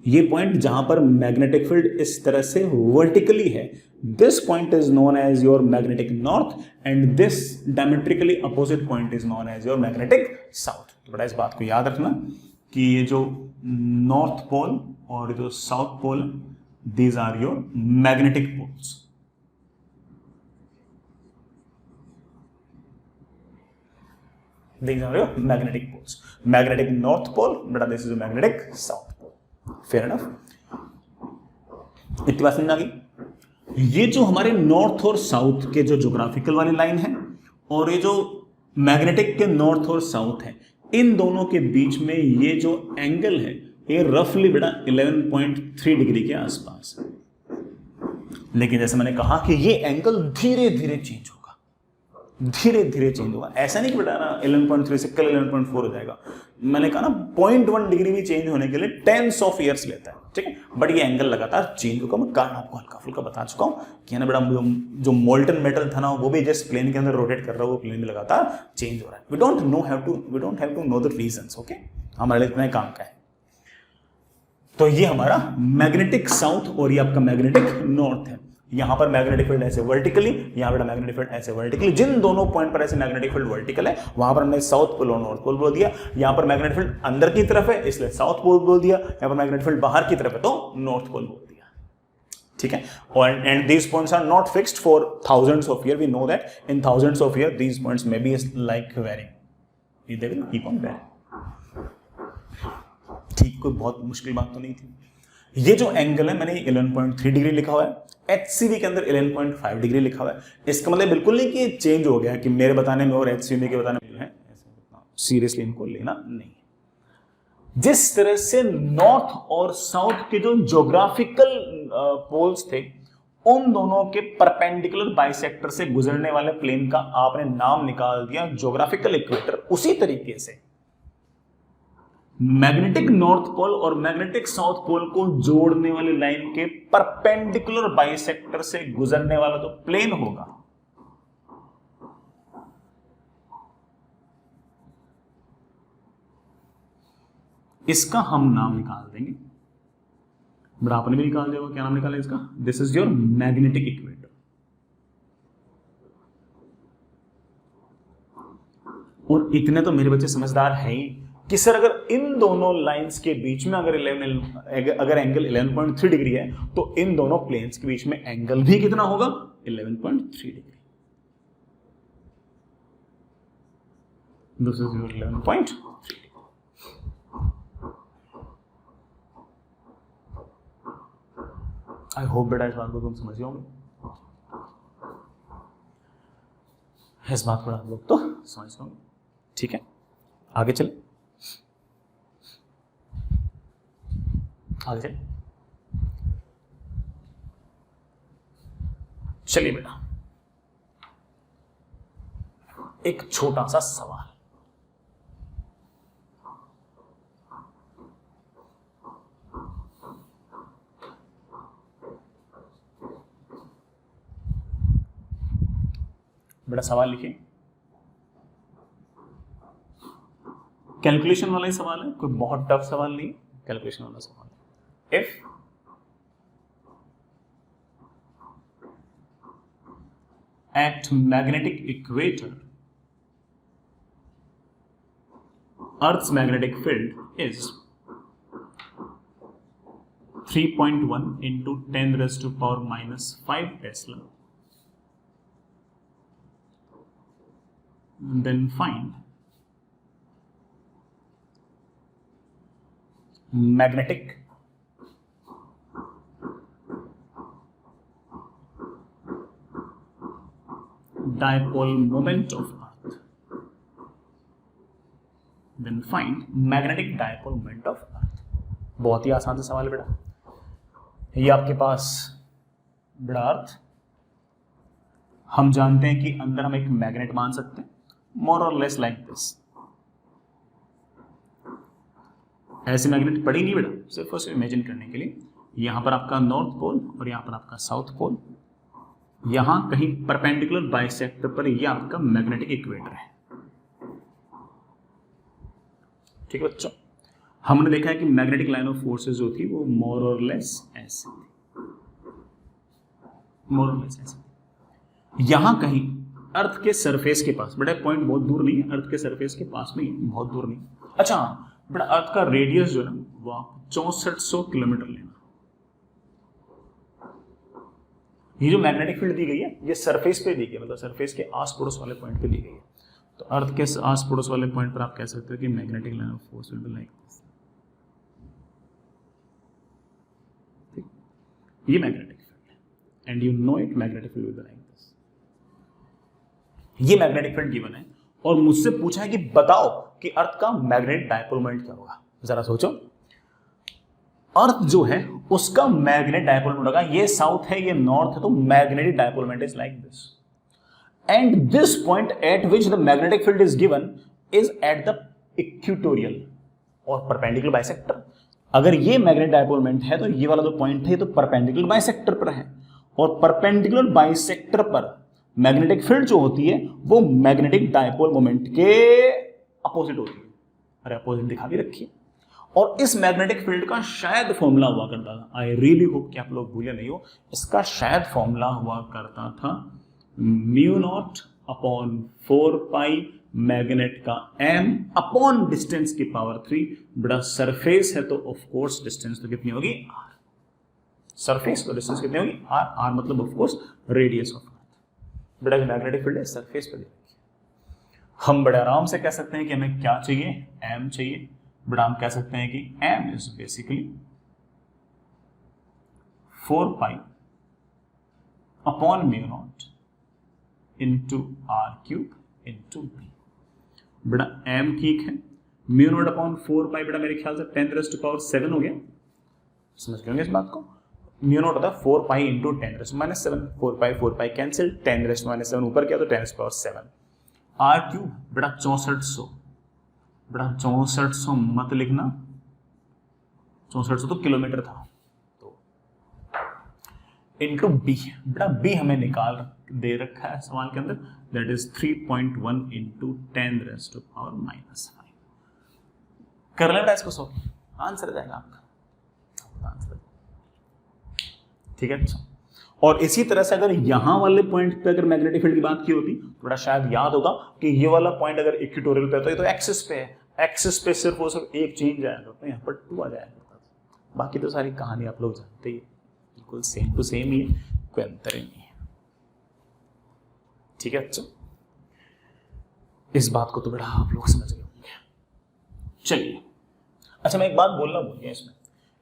ये पॉइंट जहां पर मैग्नेटिक फील्ड इस तरह से वर्टिकली है, this point is known as your magnetic north and this diametrically opposite point is known as your magnetic south. तो बेटा इस बात को याद रखना कि ये जो नॉर्थ पोल और जो south pole, these are your magnetic poles. These are your magnetic poles. Magnetic north pole, बेटा this is your magnetic south pole. Fair enough. इतनी बात समझ आ गई। ये जो हमारे नॉर्थ और साउथ के जो ज्योग्राफिकल वाली लाइन है और ये जो मैग्नेटिक के नॉर्थ और साउथ है, इन दोनों के बीच में ये जो एंगल है ये रफली बेटा 11.3 डिग्री के आसपास है। लेकिन जैसे मैंने कहा कि ये एंगल धीरे धीरे चेंज होगा, धीरे धीरे चेंज होगा। ऐसा नहीं कि बेटा ना 11.3 से कल 11.4 हो जाएगा। मैंने कहा ना 0.1 डिग्री भी चेंज होने के लिए टेंस ऑफ ईयर्स लेता है, ठीक है। बट ये एंगल लगातार चेंज होगा। मैं कारण आपको हल्का फुल्का बता चुका हूं कि ना बेटा जो मोल्टन मेटल था ना वो भी जिस प्लेन के अंदर रोटेट कर रहा है वो प्लेन भी लगातार चेंज हो रहा है। We don't have to know the reasons, okay. हमारे लिए इतना काम का है। तो ये हमारा मैग्नेटिक साउथ और ये आपका मैग्नेटिक नॉर्थ है। यहां पर मैग्नेटिक फील्ड ऐसे वर्टिकली, यहां पर मैग्नेटिक फील्ड ऐसे वर्टिकली। जिन दोनों पॉइंट पर ऐसे मैग्नेटिक फील्ड वर्टिकल है वहां पर हमने साउथ पोल और नॉर्थ पोल बोल दिया। यहां पर मैग्नेटिक फील्ड अंदर की तरफ है इसलिए साउथ पोल बोल दिया, यहां पर मैग्नेटिक फील्ड बाहर की तरफ है तो नॉर्थ पोल बोल दिया, ठीक है। और and these points are not fixed for thousands of year. We know that in thousands of year these points may be like varying, they will keep on varying. ठीक, कोई बहुत मुश्किल बात तो नहीं थी। ये जो एंगल है मैंने 11.3 डिग्री लिखा हुआ है, HCV के अंदर 11.5 डिग्री लिखा हुआ है। इसका मतलब बिल्कुल नहीं कि ये चेंज हो गया कि मेरे बताने में और HCV के बताने में जो है, सीरियसली इनको लेना नहीं। जिस तरह से नॉर्थ और साउथ के जो ज्योग्राफिकल पोल्स थे उन दोनों के परपेंडिकुलर बाइसेक्टर से गुजरने वाले प्लेन का आपने नाम निकाल दिया ज्योग्राफिकल इक्वेटर, उसी तरीके से मैग्नेटिक नॉर्थ पोल और मैग्नेटिक साउथ पोल को जोड़ने वाली लाइन के परपेंडिकुलर बाइसेक्टर से गुजरने वाला जो प्लेन होगा इसका हम नाम निकाल देंगे। बट आपने भी निकाल दिया, क्या नाम निकाला इसका? This is your magnetic equator. और इतने तो मेरे बच्चे समझदार हैं ही कि सर अगर इन दोनों लाइंस के बीच में अगर एंगल 11.3 डिग्री है तो इन दोनों प्लेन्स के बीच में एंगल भी कितना होगा? 11.3 degree. This is your 11.3 degree. I hope बेटा इस बात को तुम समझ होंगे। इस बात को आप लोग तो समझ होंगे, ठीक है। आगे चले, आगे चले। चलिए बेटा, एक छोटा सा सवाल, बड़ा सवाल लिखिए, कैलकुलेशन वाला ही सवाल है, कोई बहुत टफ सवाल नहीं, कैलकुलेशन वाला सवाल है। If at magnetic equator Earth's magnetic field is 3.1 into 10 raised to power minus 5 Tesla, then find magnetic dipole moment of Earth. Then find magnetic dipole moment of Earth. बहुत ही आसान सा सवाल है बेटा, ये आपके पास बड़ा अर्थ, हम जानते हैं कि अंदर हम एक मैग्नेट मान सकते हैं, मोर और लेस लाइक दिस। ऐसे मैग्नेट पड़ी नहीं बेटा, सिर्फ और सिर्फ इमेजिन करने के लिए, यहां पर आपका नॉर्थ पोल और यहां पर आपका साउथ पोल, यहां कहीं परपेंडिकुलर बाइसेक्टर पर ये आपका मैग्नेटिक इक्वेटर है। ठीक है बच्चों, हमने देखा है कि मैग्नेटिक लाइन ऑफ फोर्सेस जो थी वो मोर और लेस ऐसे थी, मोर और लेस ऐसे। यहां कहीं अर्थ के सरफेस के पास, बड़ा पॉइंट बहुत दूर नहीं है, अर्थ के सरफेस के पास में ही, बहुत दूर नहीं। अच्छा, बड़ा अर्थ का रेडियस जो है ना वो आप 6400 किलोमीटर लेना। ये जो मैग्नेटिक फील्ड दी गई है ये सरफेस पे दी गई है, मतलब सरफेस के आस पड़ोस वाले पॉइंट पे दी गई है। तो अर्थ के आस पड़ोस वाले पॉइंट पर आप कह सकते हो कि magnetic line of force will be like this. ये मैग्नेटिक फील्ड है and you know it, magnetic field will be like this. ये मैग्नेटिक फील्ड गिवन है और मुझसे पूछा है कि बताओ कि अर्थ का मैग्नेटिक डायपोल मोमेंट क्या होगा। जरा सोचो, अर्थ जो है उसका मैग्नेटिक डायपोल मोमेंट होगा, ये साउथ है ये नॉर्थ है, तो magnetic dipole moment is like this and this point eight which the magnetic field is given is at the equatorial और परपेंडिकुलर बाइसेक्टर। अगर ये मैग्नेटिक डायपोल मोमेंट है तो ये वाला जो पॉइंट है तो परपेंडिकुलर बाइसेक्टर पर है, और परपेंडिकुलर बाइसेक्टर पर मैग्नेटिक फील्ड जो होती है वो मैग्नेटिक डायपोल मोमेंट के अपोजिट होती है। अरे अपोजिट दिखा भी रखिए। और इस मैग्नेटिक फील्ड का शायद फॉर्मूला हुआ करता था, आई रियली होप कि आप लोग भूले नहीं हो, इसका शायद फॉर्मूला हुआ करता था म्यू नॉट अपॉन 4 पाई मैग्नेट का m अपॉन डिस्टेंस की पावर 3। बड़ा सरफेस है तो ऑफ कोर्स डिस्टेंस तो कितनी होगी r, सरफेस तो डिस्टेंस कितनी होगी r, r मतलब of course radius of earth. बड़ा मैग्नेटिक फील्ड है सरफेस पे, हम बड़े आराम से कह सकते हैं कि हमें क्या चाहिए, m चाहिए। बड़ा हम कह सकते हैं कि m is basically 4 pi upon mu naught into r cube into b। बड़ा m ठीक है, म्यू नॉट अपॉन 4 पाई बड़ा मेरे ख्याल से 10⁻⁷ हो गया, समझ गए इस बात को। म्यू नॉट होता है 4 पाई इंटू 10⁻⁷, 4 पाई कैंसिल, 10⁻⁷ ऊपर किया तो 10⁻⁷। r क्यूब बड़ा 6400, बड़ा 6400 मत लिखना, 6400 तो किलोमीटर था, तो इंटू b, बड़ा b हमें निकाल दे रखा है सवाल के अंदर, दैट इज 3.1 इंटू 10⁻⁻⁵। कर लेना इसको सो, आंसर जाएगा आपका आंसर। ठीक है, अच्छा। और इसी तरह से अगर यहां वाले पॉइंट पे अगर मैग्नेटिक फील्ड की बात की होती तो बड़ा शायद याद होगा कि ये वाला पॉइंट अगर इक्वेटोरियल पे तो ये तो एक्सिस पे है, एक्सिस पे सिर्फ वो सिर्फ एक चेंज आया करता है, यहाँ पर 2 आ जाया करता था। बाकी तो सारी कहानी आप लोग जानते ही, बिल्कुल सेम टू सेम ही है, कोई अंतर ही नहीं है। ठीक है, अच्छा, इस बात को तो बड़ा आप लोग समझ गए होंगे। चलिए, अच्छा मैं एक बात बोलना भूल गया इसमें,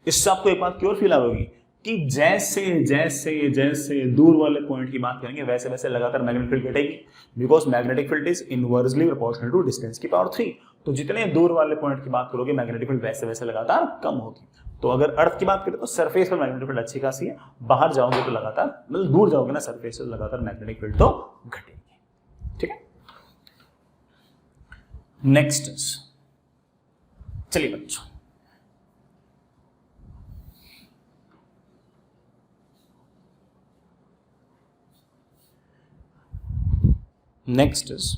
इससे आपको एक बात क्यों फील होगी कि जैसे जैसे जैसे दूर वाले पॉइंट की बात करेंगे वैसे वैसे लगातार मैग्नेटिक फील्ड घटेगी, because magnetic field is inversely proportional to distance की पावर 3। तो जितने दूर वाले पॉइंट की बात करोगे मैग्नेटिक फील्ड वैसे वैसे लगातार कम होगी। तो अगर अर्थ की बात करें तो सरफेस पर मैग्नेटिक फील्ड अच्छी खासी है, बाहर जाओगे तो लगातार, मतलब दूर जाओगे ना सरफेस से, लगातार मैग्नेटिक फील्ड तो घटेगी। ठीक है, नेक्स्ट चलिए बच्चों, next is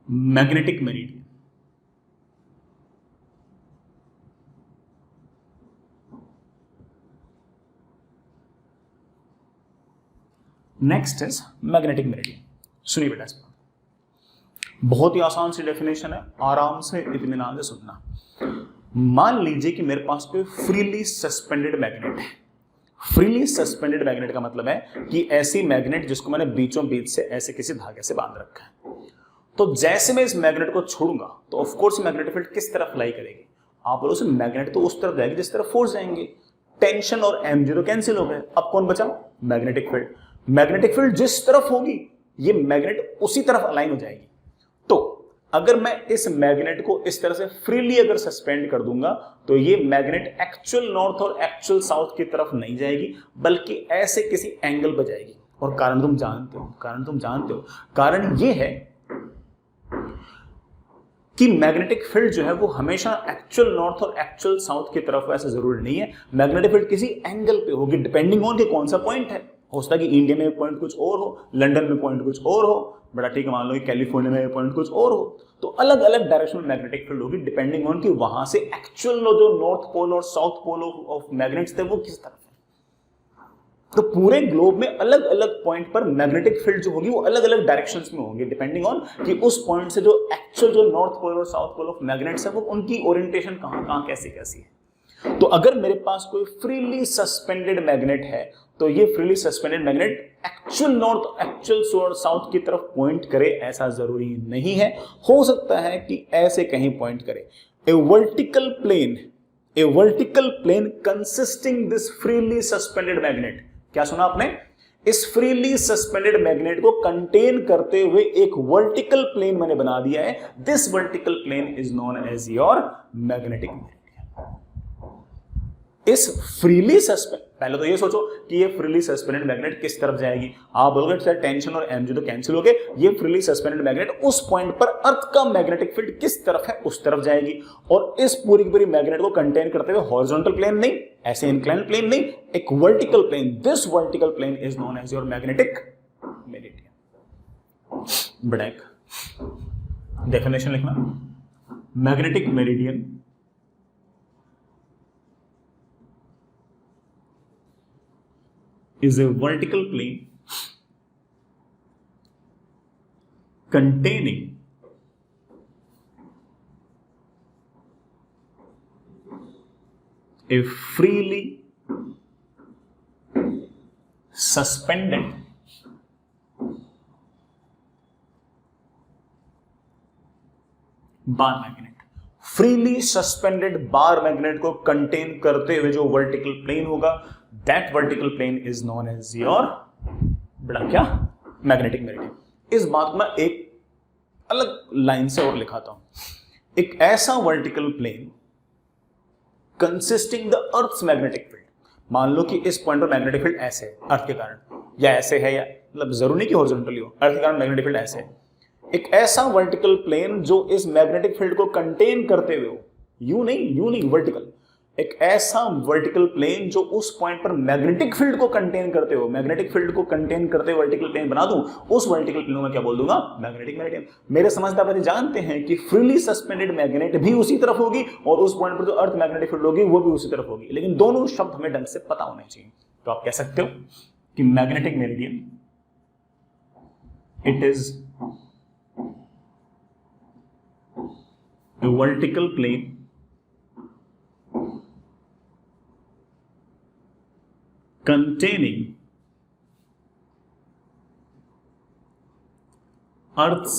magnetic meridian. Next is magnetic meridian. सुनिए बेटा, इस बहुत ही आसान सी डेफिनेशन है, आराम से इत्मीनान से सुनना। मान लीजिए कि मेरे पास कोई फ्रीली सस्पेंडेड मैग्नेट है। फ्रीली सस्पेंडेड मैग्नेट का मतलब है कि ऐसी मैग्नेट जिसको मैंने बीचों बीच से ऐसे किसी धागे से बांध रखा है। तो जैसे मैं इस मैग्नेट को छोड़ूंगा तो ऑफ कोर्स मैग्नेटिक फील्ड किस तरफ लाई करेगी? आप बोलो से मैग्नेट तो उस तरफ जाएगी जिस तरफ फोर्स जाएंगे। टेंशन और m0 कैंसिल हो गए, अब कौन बचा? Magnetic field. मैग्नेटिक फील्ड जिस तरफ होगी ये मैग्नेट उसी तरफ अलाइन हो जाएगी। तो अगर मैं इस मैग्नेट को इस तरह से फ्रीली अगर सस्पेंड कर दूंगा तो ये मैग्नेट एक्चुअल नॉर्थ और एक्चुअल साउथ की तरफ नहीं जाएगी, बल्कि ऐसे किसी एंगल पर जाएगी। और कारण तुम जानते हो, कारण ये है कि मैग्नेटिक फील्ड जो है वो हमेशा एक्चुअल नॉर्थ और एक्चुअल साउथ की तरफ, ऐसा जरूरी नहीं है। मैग्नेटिक फील्ड किसी एंगल पे होगी, डिपेंडिंग ऑन कि कौन सा पॉइंट है। हो सकता है कि इंडिया में पॉइंट कुछ और हो, लंदन में पॉइंट कुछ और हो, बड़ा ठीक है, मान लो कि कैलिफोर्निया में पॉइंट कुछ और हो। तो अलग अलग डायरेक्शन में मैग्नेटिक फील्ड होगी, डिपेंडिंग ऑन कि वहां से एक्चुअल जो नॉर्थ पोल और साउथ पोल ऑफ मैग्नेट्स थे वो किस तरफ है। तो पूरे ग्लोब में अलग अलग पॉइंट पर मैग्नेटिक फील्ड जो होगी वो अलग अलग डायरेक्शंस में होंगी, डिपेंडिंग ऑन कि उस पॉइंट से जो एक्चुअल जो नॉर्थ पोल और साउथ पोल ऑफ मैग्नेट्स है वो उनकी ओरिएंटेशन कहां कैसी है। तो अगर मेरे पास कोई फ्रीली सस्पेंडेड मैग्नेट है तो ये freely suspended magnet actual north actual south की तरफ पॉइंट करे, ऐसा जरूरी नहीं है। हो सकता है कि ऐसे कहीं पॉइंट करे। A vertical plane consisting this freely suspended magnet, क्या सुना आपने? इस फ्रीली सस्पेंडेड मैग्नेट को कंटेन करते हुए एक वर्टिकल प्लेन मैंने बना दिया है। This vertical plane is known as your magnetic meridian. इस फ्रीली सस्पेंड, पहले तो ये सोचो कि ये फ्रीली सस्पेंडेड मैग्नेट किस तरफ जाएगी। आप बोलोगे सर टेंशन और mg तो कैंसिल हो गए, ये फ्रीली सस्पेंडेड मैग्नेट उस पॉइंट पर अर्थ का मैग्नेटिक फील्ड किस तरफ है उस तरफ जाएगी। और इस पूरी की पूरी मैग्नेट को कंटेन करते हुए हॉरिजॉन्टल प्लेन नहीं, ऐसे इंक्लाइंड प्लेन नहीं, एक vertical plane. This vertical plane is known as your magnetic meridian. बड़ा एक डेफिनेशन लिखना, magnetic meridian is a vertical plane containing a freely suspended bar magnet. Freely suspended bar magnet को contain करते हुए जो vertical plane होगा, that vertical plane is known as your बड़ा क्या? Magnetic meridian. इस बात को मैं एक अलग लाइन से और लिखाता हूं। एक ऐसा vertical plane consisting the earth's magnetic field. मान लो कि इस पॉइंट पर मैग्नेटिक फील्ड ऐसे है अर्थ के कारण, या ऐसे है, या मतलब जरूरी नहीं कि हॉरिजॉन्टली हो, अर्थ के कारण मैग्नेटिक फील्ड ऐसे है। एक ऐसा वर्टिकल प्लेन जो इस मैग्नेटिक फील्ड को कंटेन करते हुए हो, यूं नहीं वर्टिकल, एक ऐसा वर्टिकल प्लेन जो उस पॉइंट पर मैग्नेटिक फील्ड को कंटेन करते हो, मैग्नेटिक फील्ड को कंटेन करते हुए वर्टिकल प्लेन बना दूं, उस वर्टिकल प्लेन में क्या बोल दूंगा? Magnetic meridian. मेरे समझदार बच्चे जानते हैं कि फ्रीली सस्पेंडेड मैग्नेट भी उसी तरफ होगी और उस पॉइंट पर जो अर्थ मैग्नेटिक फील्ड होगी वो भी उसी तरफ होगी, लेकिन दोनों शब्द हमें ढंग से पता होने चाहिए। तो आप कह सकते हो कि magnetic meridian it is a vertical plane containing Earth's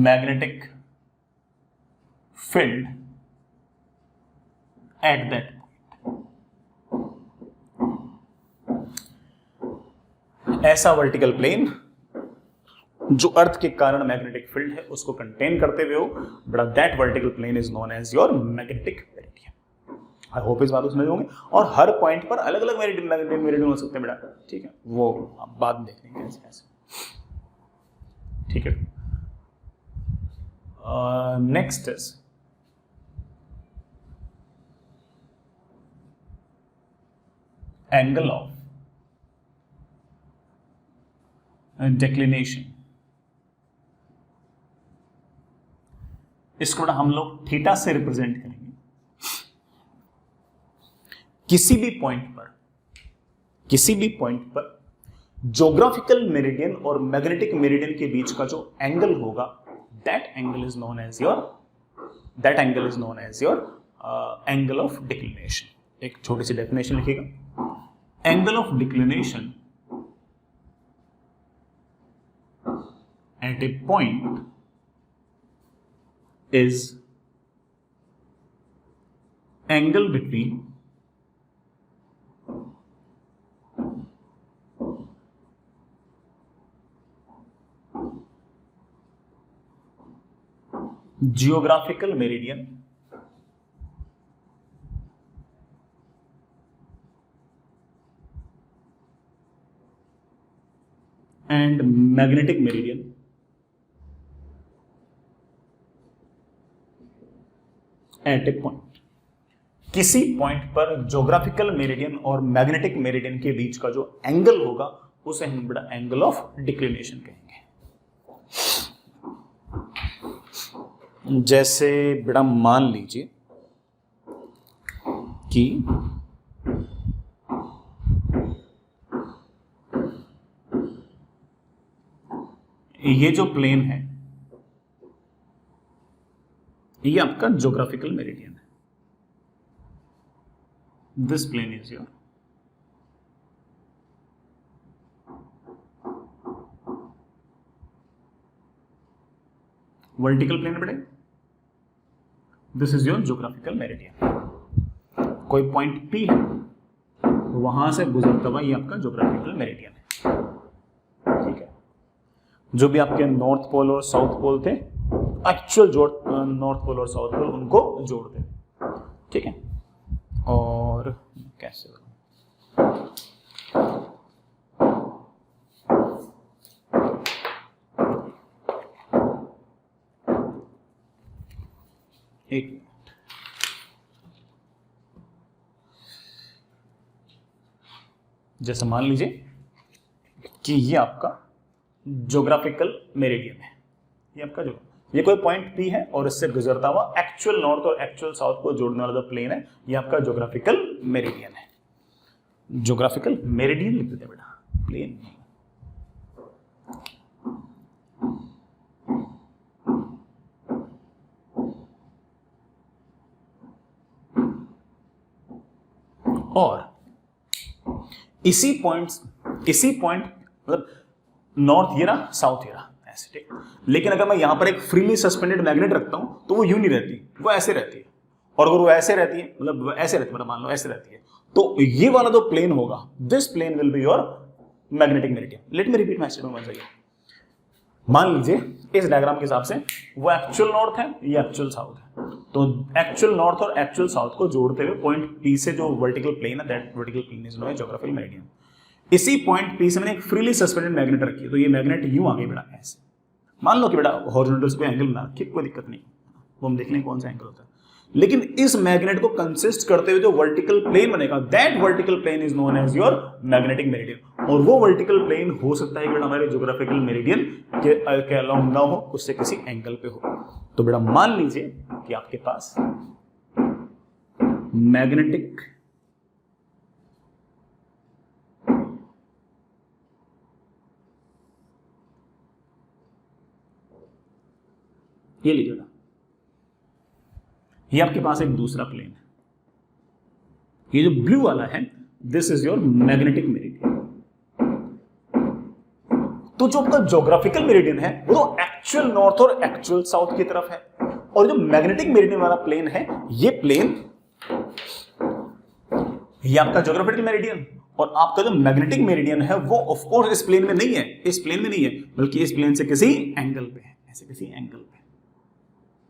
magnetic field at that point. ऐसा वर्टिकल प्लेन जो अर्थ के कारण मैग्नेटिक फील्ड है उसको कंटेन करते हुए हो, but that vertical plane is known as your magnetic meridian. I hope इस बात को समझ होंगे। और हर पॉइंट पर अलग अलग मेरिडियन हो सकते हैं बेटा, ठीक है, वो आप बाद में देख लेंगे कैसे कैसे, ठीक है। Next is angle of declination. इसको हम लोग थीटा से रिप्रेजेंट करेंगे। किसी भी पॉइंट पर ज्योग्राफिकल मेरिडियन और मैग्नेटिक मेरिडियन के बीच का जो एंगल होगा, that angle is known as your angle of declination. एक छोटी सी डेफिनेशन लिखिएगा। Angle of declination at a point is angle between geographical meridian and magnetic meridian at a point. किसी पॉइंट पर ज्योग्राफिकल मेरिडियन और magnetic meridian के बीच का जो एंगल होगा उसे हम बड़ा एंगल ऑफ डिक्लिनेशन कहेंगे। जैसे बेटा मान लीजिए कि ये जो प्लेन है ये आपका ज्योग्राफिकल मेरिडियन है। This plane is your vertical plane बेटे, this is your geographical meridian. कोई पॉइंट P है, वहां से गुजरता हुआ ये आपका ज्योग्राफिकल मेरिडियन है, ठीक है। जो भी आपके नॉर्थ पोल और साउथ पोल थे, एक्चुअल नॉर्थ पोल और साउथ पोल उनको जोड़ दे, ठीक है। और कैसे एक जैसे मान लीजिए कि ये आपका ज्योग्राफिकल मेरिडियन है, ये आपका जो ये कोई पॉइंट P है और इससे गुजरता हुआ एक्चुअल नॉर्थ और एक्चुअल साउथ को जोड़ने वाला जो प्लेन है ये आपका ज्योग्राफिकल मेरिडियन है। ज्योग्राफिकल मेरिडियन लिख देते बेटा, प्लेन नहीं। और इसी पॉइंट मतलब नॉर्थ ये रहा, साउथ ये रहा, ऐसे, ठीक। लेकिन अगर मैं यहां पर एक फ्रीली सस्पेंडेड मैग्नेट रखता हूं तो वो यूं नहीं रहती, वो ऐसे रहती है। और अगर वो ऐसे रहती है, मतलब ऐसे रहती है, मतलब मान लो ऐसे रहती है, तो ये वाला जो प्लेन होगा, this plane will be your magnetic meridian. Let me repeat my statement once again. मान लीजिए इस डायग्राम के हिसाब से वो एक्चुअल नॉर्थ है, ये एक्चुअल साउथ है, तो एक्चुअल नॉर्थ और एक्चुअल साउथ को जोड़ते हुए पॉइंट P से जो वर्टिकल प्लेन है, that vertical plane is known as geographical meridian. इसी पॉइंट P से मैंने एक फ्रीली सस्पेंडेड मैग्नेट रखी है, तो ये मैग्नेट यूं आगे बढ़ा है ऐसे। मान लो कि बेटा हॉरिजॉन्टल पे एंगल बना रखी है, कोई दिक्कत नहीं, वो हम देख लें कौन सा एंगल होता है। लेकिन इस मैग्नेट को कंसिस्ट करते हुए जो वर्टिकल प्लेन बनेगा, that vertical plane is known as your magnetic meridian. और वो वर्टिकल प्लेन हो सकता है कि बेटा हमारे ज्योग्राफिकल मेरिडियन के अलाउंग ना हो, उससे किसी एंगल पे हो। तो बेटा मान लीजिए कि आपके पास मैग्नेटिक ये लीजिए बेटा, ये आपके पास एक दूसरा प्लेन है, ये जो ब्लू वाला है, this is your magnetic meridian. तो जो आपका ज्योग्राफिकल मेरिडियन है वो तो एक्चुअल नॉर्थ और एक्चुअल साउथ की तरफ है, और जो मैग्नेटिक मेरिडियन वाला प्लेन है, ये प्लेन ये आपका ज्योग्राफिकल मेरिडियन और आपका जो मैग्नेटिक मेरिडियन है वो ऑफ कोर्स इस प्लेन में नहीं है, इस प्लेन में नहीं है, बल्कि इस प्लेन से किसी एंगल पे है, ऐसे किसी एंगल पे।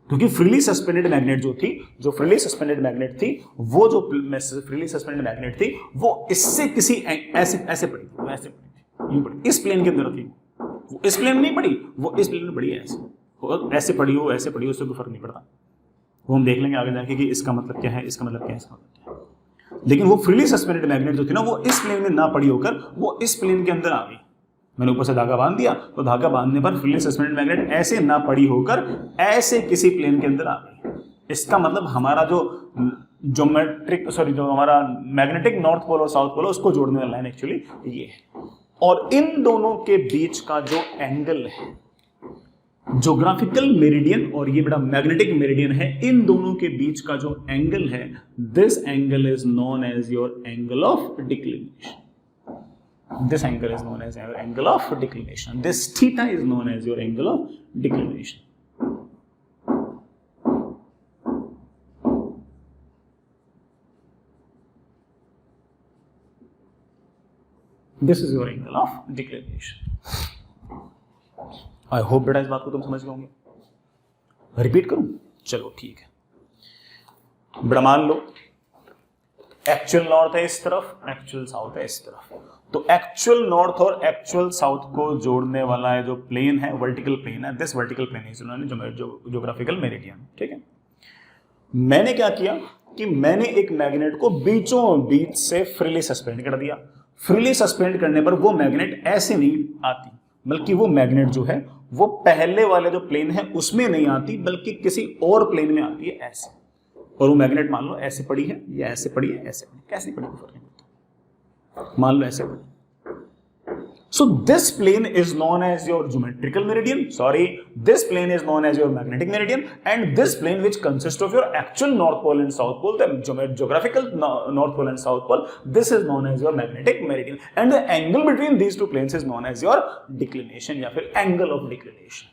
क्योंकि फ्रीली सस्पेंडेड मैग्नेट जो थी, जो फ्रीली सस्पेंडेड मैग्नेट थी, वो जो फ्रीली सस्पेंडेड मैग्नेट थी वो इससे किसी ऐसे ऐसे पड़ी थी, ऐसे पड़ी थी, यूं पड़ी, इस प्लेन के अंदर थी। वो इस प्लेन में नहीं पड़ी, वो इस प्लेन में पड़ी है, ऐसे पड़ी हो, ऐसे पड़ी हो, उससे कोई फर्क नहीं पड़ता। वो हम देख लेंगे आगे जाके कि इसका मतलब क्या है, इसका मतलब क्या है, इसका मतलब क्या है। लेकिन वो फ्रीली सस्पेंडेड मैग्नेट जो थी ना, वो इस प्लेन में ना पड़ी होकर वो इस प्लेन के अंदर आ गई। मैंने ऊपर से धागा बांध दिया, तो धागा बांधने पर फ्रीली सस्पेंडेड मैग्नेट ऐसे ना पड़ी होकर ऐसे किसी प्लेन के अंदर आ गई। इसका मतलब हमारा जो हमारा मैग्नेटिक नॉर्थ पोल और साउथ पोल उसको जोड़ने वाला लाइन एक्चुअली ये है। और इन दोनों के बीच का जो एंगल है, ज्योग्राफिकल मेरिडियन और ये बड़ा मैग्नेटिक मेरिडियन है, इन दोनों के बीच का जो एंगल है, this angle is known as your angle of declination. This angle is known as your angle of declination. This theta is known as your angle of declination. This is your angle of declination. I hope बेटा इस बात को तुम समझ गए होंगे। Repeat करूं? चलो ठीक है। बेटा मान लो एक्चुअल नॉर्थ है इस तरफ, एक्चुअल साउथ है इस तरफ। तो एक्चुअल नॉर्थ और एक्चुअल साउथ को जोड़ने वाला है जो प्लेन है, वर्टिकल प्लेन है, this vertical plane is geographical meridian. ठीक है, मैंने क्या किया कि मैंने एक मैग्नेट को बीचों बीच से फ्रीली सस्पेंड कर दिया। फ्रीली सस्पेंड करने पर वो मैग्नेट ऐसे नहीं आती, बल्कि वो मैग्नेट जो है वो पहले वाले जो प्लेन है उसमें नहीं आती, बल्कि किसी और प्लेन में आती है ऐसे। और वो मैग्नेट मान लो ऐसे पड़ी है या ऐसे पड़ी है, ऐसे पड़ी, कैसी पड़ी फर्क नहीं पड़ता, मान लो ऐसे पड़ी। So this plane is known as your geometrical meridian. Sorry, this plane is known as your magnetic meridian, and this plane which consists of your actual north pole and south pole, the geographical north pole and south pole, this is known as your magnetic meridian, and the angle between these two planes is known as your declination या फिर angle of declination.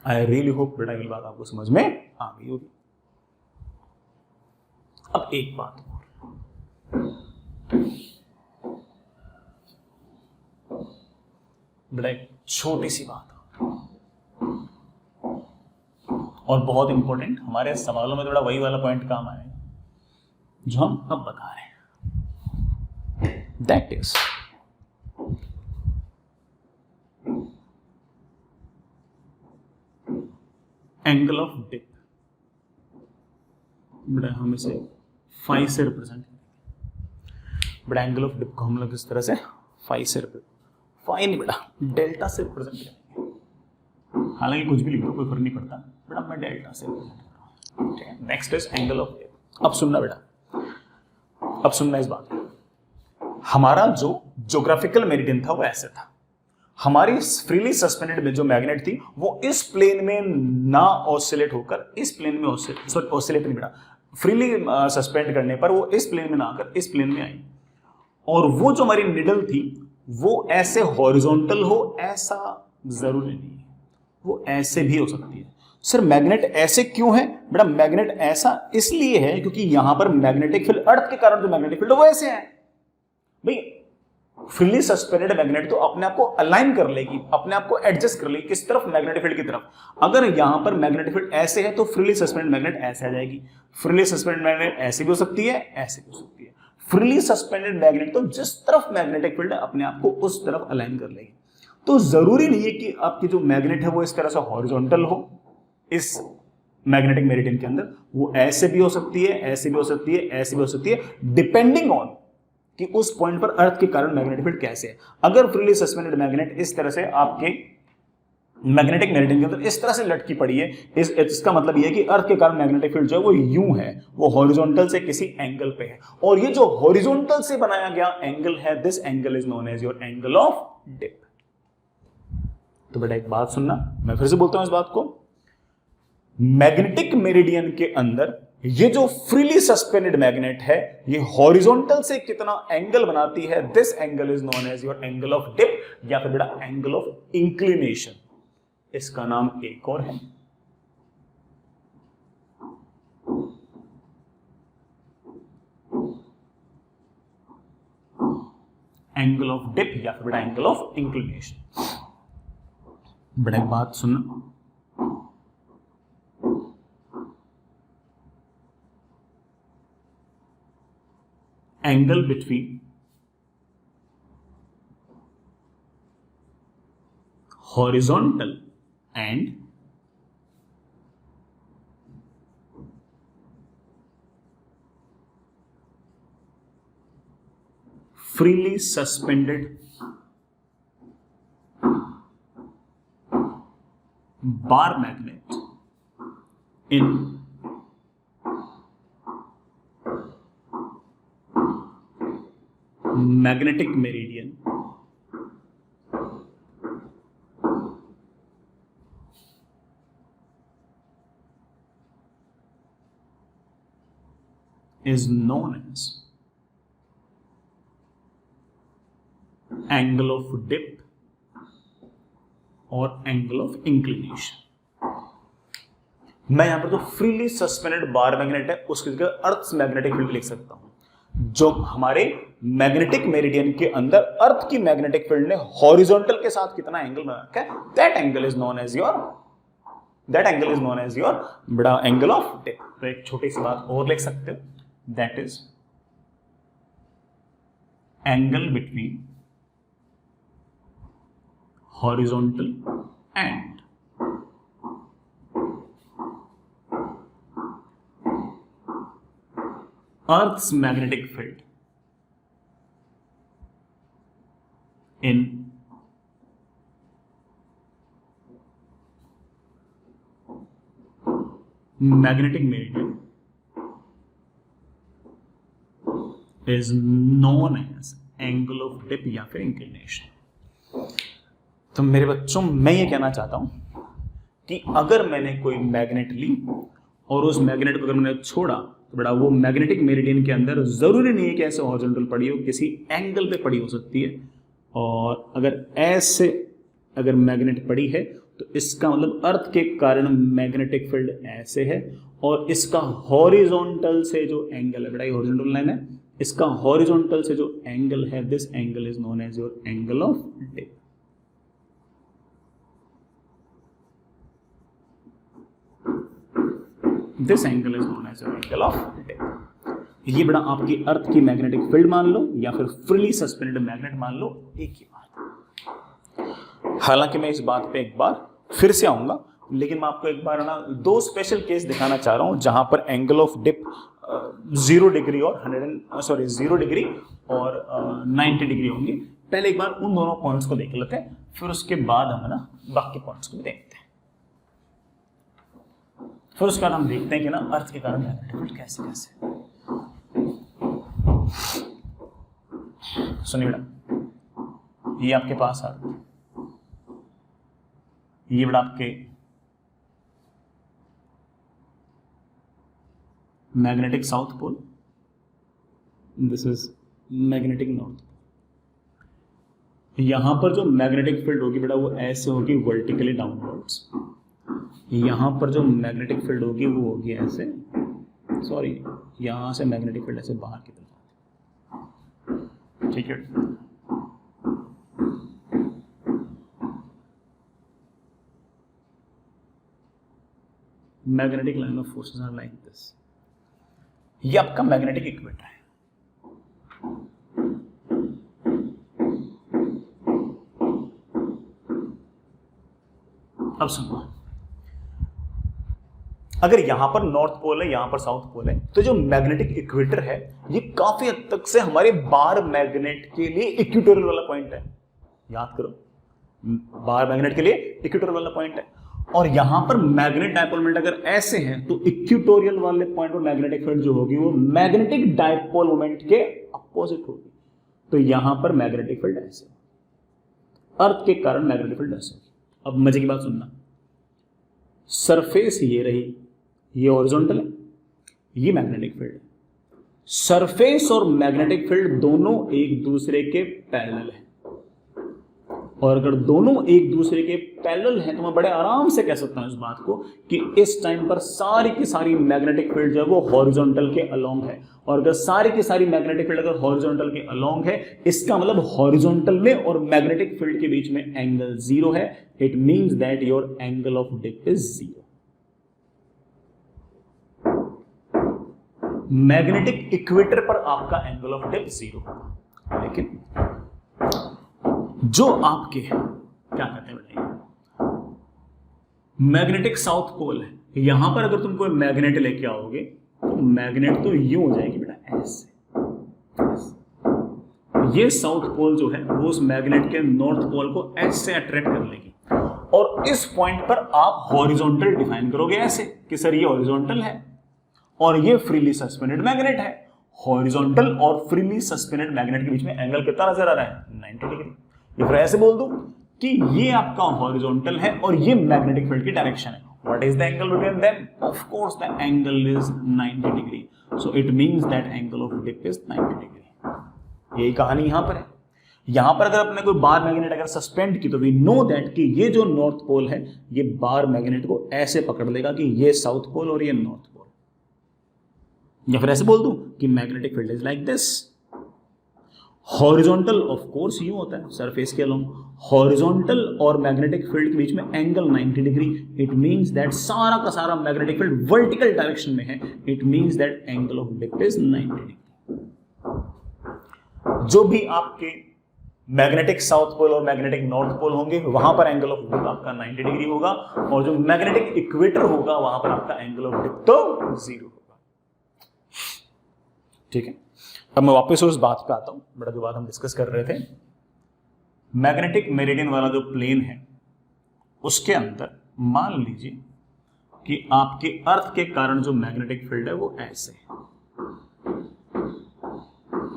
I really hope बेटा ये बात आपको समझ में आ गई होगी। अब एक बात बड़ा एक छोटी सी बात और बहुत इंपॉर्टेंट, हमारे सवालों में थोड़ा वही वाला पॉइंट काम आएगा जो हम अब बता रहे हैं, that is angle of dip. बड़ा हम इसे फाई से रिप्रेजेंट करेंगे। बड़ा एंगल ऑफ डिप को हम लोग इस तरह से फाई से रिप्रेजेंट, फाई नहीं बेटा, डेल्टा से रिप्रेजेंट करेंगे। हालांकि कुछ भी लिख दो कोई फर्क नहीं पड़ता, बेटा मैं डेल्टा से रिप्रेजेंट कर रहा हूं। ठीक है, next is angle of dip. अब सुनना बेटा, अब सुनना इस बात को। हमारा जो ज्योग्राफिकल मेरिडियन था वो ऐसे था। हमारी फ्रीली सस्पेंडेड में जो मैग्नेट थी वो इस प्लेन में ना ऑसिलेट होकर इस प्लेन में ऑसिलेट नहीं बेटा, फ्रीली सस्पेंड करने पर वो इस प्लेन में ना आकर इस प्लेन में आई। और वो जो हमारी निडल थी वो ऐसे हॉरिजॉन्टल हो ऐसा जरूरी नहीं है, वो ऐसे भी हो सकती है। सर मैग्नेट ऐसे क्यों है? बेटा मैग्नेट ऐसा इसलिए है क्योंकि यहां पर मैग्नेटिक फील्ड, अर्थ के कारण जो मैग्नेटिक फील्ड वो ऐसे है। भाई फ्रीली सस्पेंडेड मैग्नेट तो अपने आप को अलाइन कर लेगी, अपने आप को एडजस्ट कर लेगी किस तरफ, मैग्नेटिक फील्ड की तरफ। अगर यहां पर मैग्नेटिक फील्ड ऐसे है तो फ्रीली सस्पेंडेड मैग्नेट ऐसे आ जाएगी। फ्रीली सस्पेंडेड मैग्नेट ऐसे भी हो सकती है, ऐसे भी हो सकती है। फ्रीली सस्पेंडेड मैग्नेट तो जिस तरफ मैग्नेटिक फील्ड है अपने आप को उस तरफ अलाइन कर लेगी। तो जरूरी नहीं है कि आपकी जो मैग्नेट है वो इस तरह से हॉरिजॉन्टल हो इस मैग्नेटिक मेरिडियन के अंदर, वो ऐसे भी हो सकती है, ऐसे भी हो सकती है, ऐसे भी हो सकती है, डिपेंडिंग ऑन कि उस पॉइंट पर अर्थ के कारण मैग्नेटिक फील्ड कैसे है। अगर फ्रीली सस्पेंडेड मैग्नेट इस तरह से आपके मैग्नेटिक मेरिडियन के अंदर इस तरह से लटकी पड़ी है, इसका मतलब यह है कि अर्थ के कारण मैग्नेटिक फील्ड जो है वो यूं है, वो हॉरिजॉन्टल से किसी एंगल पे है। और ये जो हॉरिजॉन्टल से बनाया गया एंगल है, this angle is known as your angle of dip. तो बेटा एक बात सुनना, मैं फिर से बोलता हूं इस बात को, मैग्नेटिक मेरिडियन के अंदर ये जो फ्रीली सस्पेंडेड मैग्नेट है ये हॉरिजॉन्टल से कितना एंगल बनाती है, this angle is known as your angle of dip या फिर बेटा एंगल ऑफ इंक्लिनेशन। इसका नाम एक और है, एंगल ऑफ डिप या फिर बेटा एंगल ऑफ इंक्लिनेशन। बेटा एक बात सुनना, angle between horizontal and freely suspended bar magnet in magnetic meridian is known as angle of dip और एंगल ऑफ इंक्लिनेशन। मैं यहां पर जो फ्रीली सस्पेंडेड बार मैग्नेट है उसकी जगह अर्थ मैग्नेटिक फील्ड लिख सकता हूं। जो हमारे मैग्नेटिक मेरिडियन के अंदर अर्थ की मैग्नेटिक फील्ड ने हॉरिजॉन्टल के साथ कितना एंगल बना रखा है, that angle is known as your बड़ा एंगल ऑफ डिप। तो एक छोटी सी बात और लिख सकते हो, that is angle between horizontal and Earth's magnetic field in magnetic meridian is known as angle of dip या फिर inclination। तो मेरे बच्चों मैं ये कहना चाहता हूं कि अगर मैंने कोई मैग्नेट ली और उस मैग्नेट को अगर मैंने छोड़ा तो बड़ा वो मैग्नेटिक मेरिडियन के अंदर जरूरी नहीं है कि ऐसे हॉरिजॉन्टल पड़ी हो, किसी एंगल पे पड़ी हो सकती है। और अगर ऐसे अगर मैग्नेट पड़ी है तो इसका मतलब अर्थ के कारण मैग्नेटिक फील्ड ऐसे है और इसका हॉरिजॉन्टल से जो एंगल है, बेटा ये हॉरिजॉन्टल लाइन है, इसका हॉरिजॉन्टल से जो एंगल है, this angle is known as your angle of dip. This angle is known as your angle of dip. ये बड़ा आपकी अर्थ की मैग्नेटिक फील्ड मान लो या फिर फ्रीली सस्पेंडेड मैग्नेट मान लो, एक ही बात। हालांकि मैं इस बात पे एक बार फिर से आऊंगा, लेकिन मैं आपको एक बार ना दो स्पेशल केस दिखाना चाह रहा हूं जहां पर एंगल ऑफ डिप 0 डिग्री और 0 डिग्री और 90 डिग्री होंगी। पहले एक बार उन दोनों पॉइंट्स को देख लेते हैं, फिर उसके बाद हम ना बाकी पॉइंट्स को भी देखते हैं। फिर उसके बाद हम देखते हैं कि ना अर्थ के कारण मैग्नेटिक फील्ड कैसे कैसे। सुनिए बेटा, ये आपके पास अर्थ, ये बेटा आपके magnetic south pole, this is magnetic north pole. यहां पर जो मैग्नेटिक फील्ड होगी बेटा वो ऐसे होगी वर्टिकली डाउनवर्ड्स। यहां पर जो मैग्नेटिक फील्ड होगी वो होगी ऐसे, यहां से मैग्नेटिक फील्ड ऐसे बाहर की तरफ, ठीक है। Magnetic line of forces are like this. ये आपका मैग्नेटिक इक्वेटर है। अब सुनो, अगर यहां पर नॉर्थ पोल है, यहां पर साउथ पोल है, तो जो मैग्नेटिक इक्वेटर है ये काफी हद तक से हमारे बार मैग्नेट के लिए इक्वेटोरियल वाला पॉइंट है। याद करो, बार मैग्नेट के लिए इक्वेटोरियल वाला पॉइंट है। और यहां पर मैग्नेट डायपोल मोमेंट अगर ऐसे हैं तो इक्वेटोरियल वाले पॉइंट पर मैग्नेटिक फील्ड जो होगी वो मैग्नेटिक डायपोल मोमेंट के अपोजिट होगी। तो यहां पर मैग्नेटिक फील्ड ऐसे, अर्थ के कारण मैग्नेटिक फील्ड ऐसे। अब मजे की बात सुनना, सरफेस ये रही, ये हॉरिजॉन्टल है, ये मैग्नेटिक फील्ड है। सरफेस और मैग्नेटिक फील्ड दोनों एक दूसरे के पैरेलल है और अगर दोनों एक दूसरे के पैरेलल हैं तो मैं बड़े आराम से कह सकता हूं इस बात को कि इस टाइम पर सारी की सारी मैग्नेटिक फील्ड जो है वो हॉरिजॉन्टल के अलोंग है। और अगर सारी की सारी मैग्नेटिक फील्ड अगर हॉरिजॉन्टल के अलोंग है, इसका मतलब हॉरिजॉन्टल में और मैग्नेटिक फील्ड के बीच में एंगल जीरो है। It means that your angle of dip is zero. Magnetic equator पर आपका एंगल ऑफ डिप जीरो होगा। लेकिन जो आपके क्या कहते हैं बताइए, मैग्नेटिक साउथ पोल है, यहां पर अगर तुम कोई मैग्नेट लेके आओगे तो मैग्नेट तो यूं हो जाएगी बेटा ऐसे। ये साउथ पोल जो है वो उस मैग्नेट के नॉर्थ पोल को ऐसे अट्रैक्ट कर लेगी और इस पॉइंट पर आप हॉरिजॉन्टल डिफाइन करोगे ऐसे कि सर ये हॉरिजॉन्टल है और ये फ्रीली सस्पेंडेड मैग्नेट है। हॉरिजॉन्टल और फ्रीली सस्पेंडेड मैग्नेट के बीच में एंगल कितना नजर आ रहा है? 90 डिग्री। या फिर ऐसे बोल दूं कि ये आपका हॉरिजॉन्टल है और ये मैग्नेटिक फील्ड की डायरेक्शन है। What is the angle between them? Of course the angle is 90 degree. So it means that angle of dip is 90 degree. यही कहानी यहां पर है। यहां पर अगर अपने कोई बार मैग्नेट अगर सस्पेंड की तो वी नो दैट कि ये जो नॉर्थ पोल है ये बार मैग्नेट को ऐसे पकड़ लेगा कि ये साउथ पोल और ये नॉर्थ पोल। या फिर ऐसे बोल दूं कि magnetic field is like this. Horizontal of course यूं होता है सरफेस के अलोंग। हॉरिजॉन्टल और मैग्नेटिक फील्ड के बीच में angle 90 degree. It means that सारा का सारा मैग्नेटिक फील्ड वर्टिकल डायरेक्शन में है। It means that angle of dip is 90 degree. जो भी आपके मैग्नेटिक साउथ पोल और मैग्नेटिक नॉर्थ पोल होंगे वहां पर एंगल ऑफ डिप आपका 90 डिग्री होगा और जो मैग्नेटिक इक्वेटर होगा वहां पर आपका एंगल ऑफ डिप तो जीरो होगा। ठीक है, अब मैं वापस उस बात पे आता हूं, बड़ा जो बात हम डिस्कस कर रहे थे, मैग्नेटिक मेरिडियन वाला जो प्लेन है उसके अंदर मान लीजिए कि आपके अर्थ के कारण जो मैग्नेटिक फील्ड है वो ऐसे है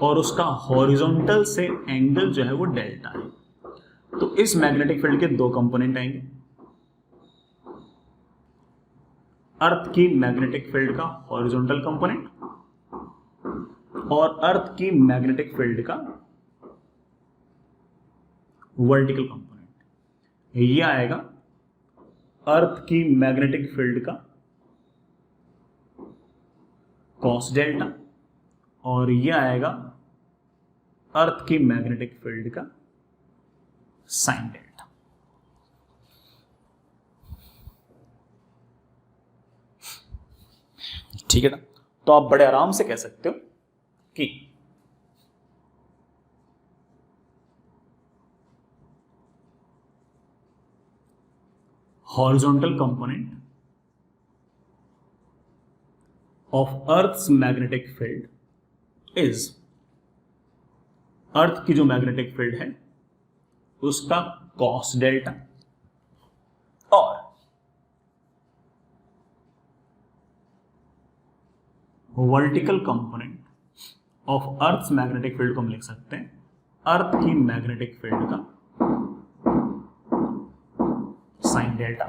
और उसका हॉरिजॉन्टल से एंगल जो है वो डेल्टा है। तो इस मैग्नेटिक फील्ड के दो कंपोनेंट आएंगे, अर्थ की मैग्नेटिक फील्ड का हॉरिजॉन्टल कंपोनेंट और अर्थ की मैग्नेटिक फील्ड का वर्टिकल कंपोनेंट। ये आएगा अर्थ की मैग्नेटिक फील्ड का कॉस डेल्टा और ये आएगा अर्थ की मैग्नेटिक फील्ड का साइन डेल्टा। ठीक है ना? तो आप बड़े आराम से कह सकते हो कि horizontal component of earth's magnetic field is, earth की जो मैग्नेटिक फील्ड है उसका कॉस डेल्टा और vertical component of earth's magnetic field को हम लिख सकते हैं अर्थ की मैग्नेटिक फील्ड का साइन डेल्टा।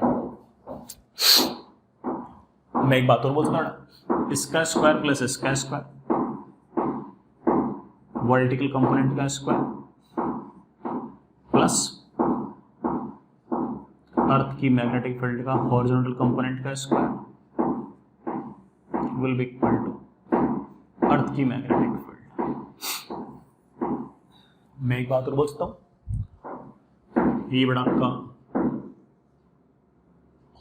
मैं एक बात और बोल सकता हूं, इसका स्क्वायर प्लस इसका स्क्वायर, वर्टिकल कंपोनेंट का स्क्वायर प्लस अर्थ की मैग्नेटिक फील्ड का हॉरिजॉन्टल कंपोनेंट का square will be equal to अर्थ की मैग्नेटिक फील्ड। मैं एक बात और बोल सकता हूं, ये बड़ा आपका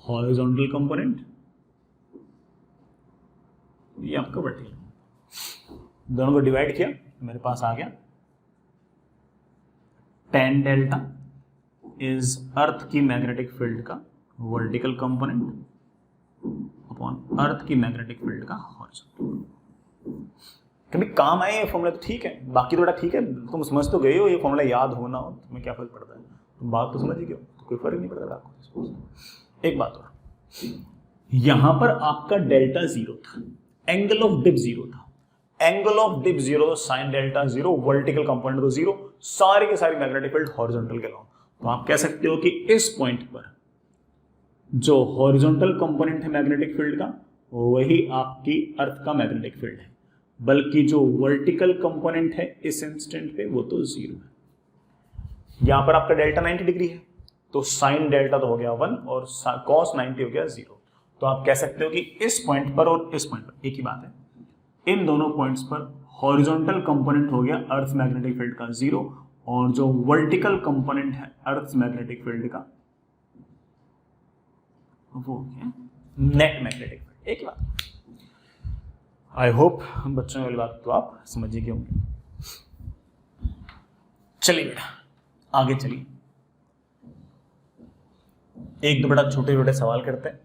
हॉरिजॉन्टल कंपोनेंट, ये आपका वर्टिकल, दोनों को डिवाइड किया मेरे पास आ गया tan डेल्टा इज अर्थ की मैग्नेटिक फील्ड का वर्टिकल कंपोनेंट अपॉन अर्थ की मैग्नेटिक फील्ड का हॉरिजॉन्टल। कभी काम आए ये फॉर्मूला तो ठीक है, बाकी तो बड़ा ठीक है, तुम समझ तो गए हो, ये फॉर्मूला याद होना हो तुम्हें क्या फर्क पड़ता है, तुम बात तो समझ ही गए हो, तो कोई फर्क नहीं पड़ता आपको। एक बात और, यहां पर आपका डेल्टा जीरो था, एंगल ऑफ डिप जीरो था, एंगल ऑफ डिप जीरो तो sine delta zero, vertical component तो जीरो, सारी के सारी मैग्नेटिक फील्ड हॉरिजॉन्टल के लॉन्ग। तो आप कह सकते हो कि इस पॉइंट पर जो हॉरिजॉन्टल कंपोनेंट है मैग्नेटिक फील्ड का वही आपकी अर्थ का मैग्नेटिक फील्ड है, बल्कि जो वर्टिकल कंपोनेंट है इस इंस्टेंट पे वो तो जीरो है। यहां पर आपका डेल्टा 90 डिग्री है, तो साइन डेल्टा तो हो गया 1 और कॉस 90 हो गया 0। तो आप कह सकते हो कि इस पॉइंट पर और इस पॉइंट पर एक ही बात है, इन दोनों पॉइंट्स पर हॉरिजॉन्टल कंपोनेंट हो गया अर्थ मैग्नेटिक फील्ड का 0 और जो वर्टिकल कंपोनेंट है अर्थ मैग्नेटिक फील्ड का वो हो गया नेट मैग्नेटिक फील्ड। एक ही बात। आई होप बच्चों वाली बात तो आप समझ गए होंगे। चलिए बेटा आगे चलिए, एक दो बड़ा छोटे छोटे सवाल करते हैं।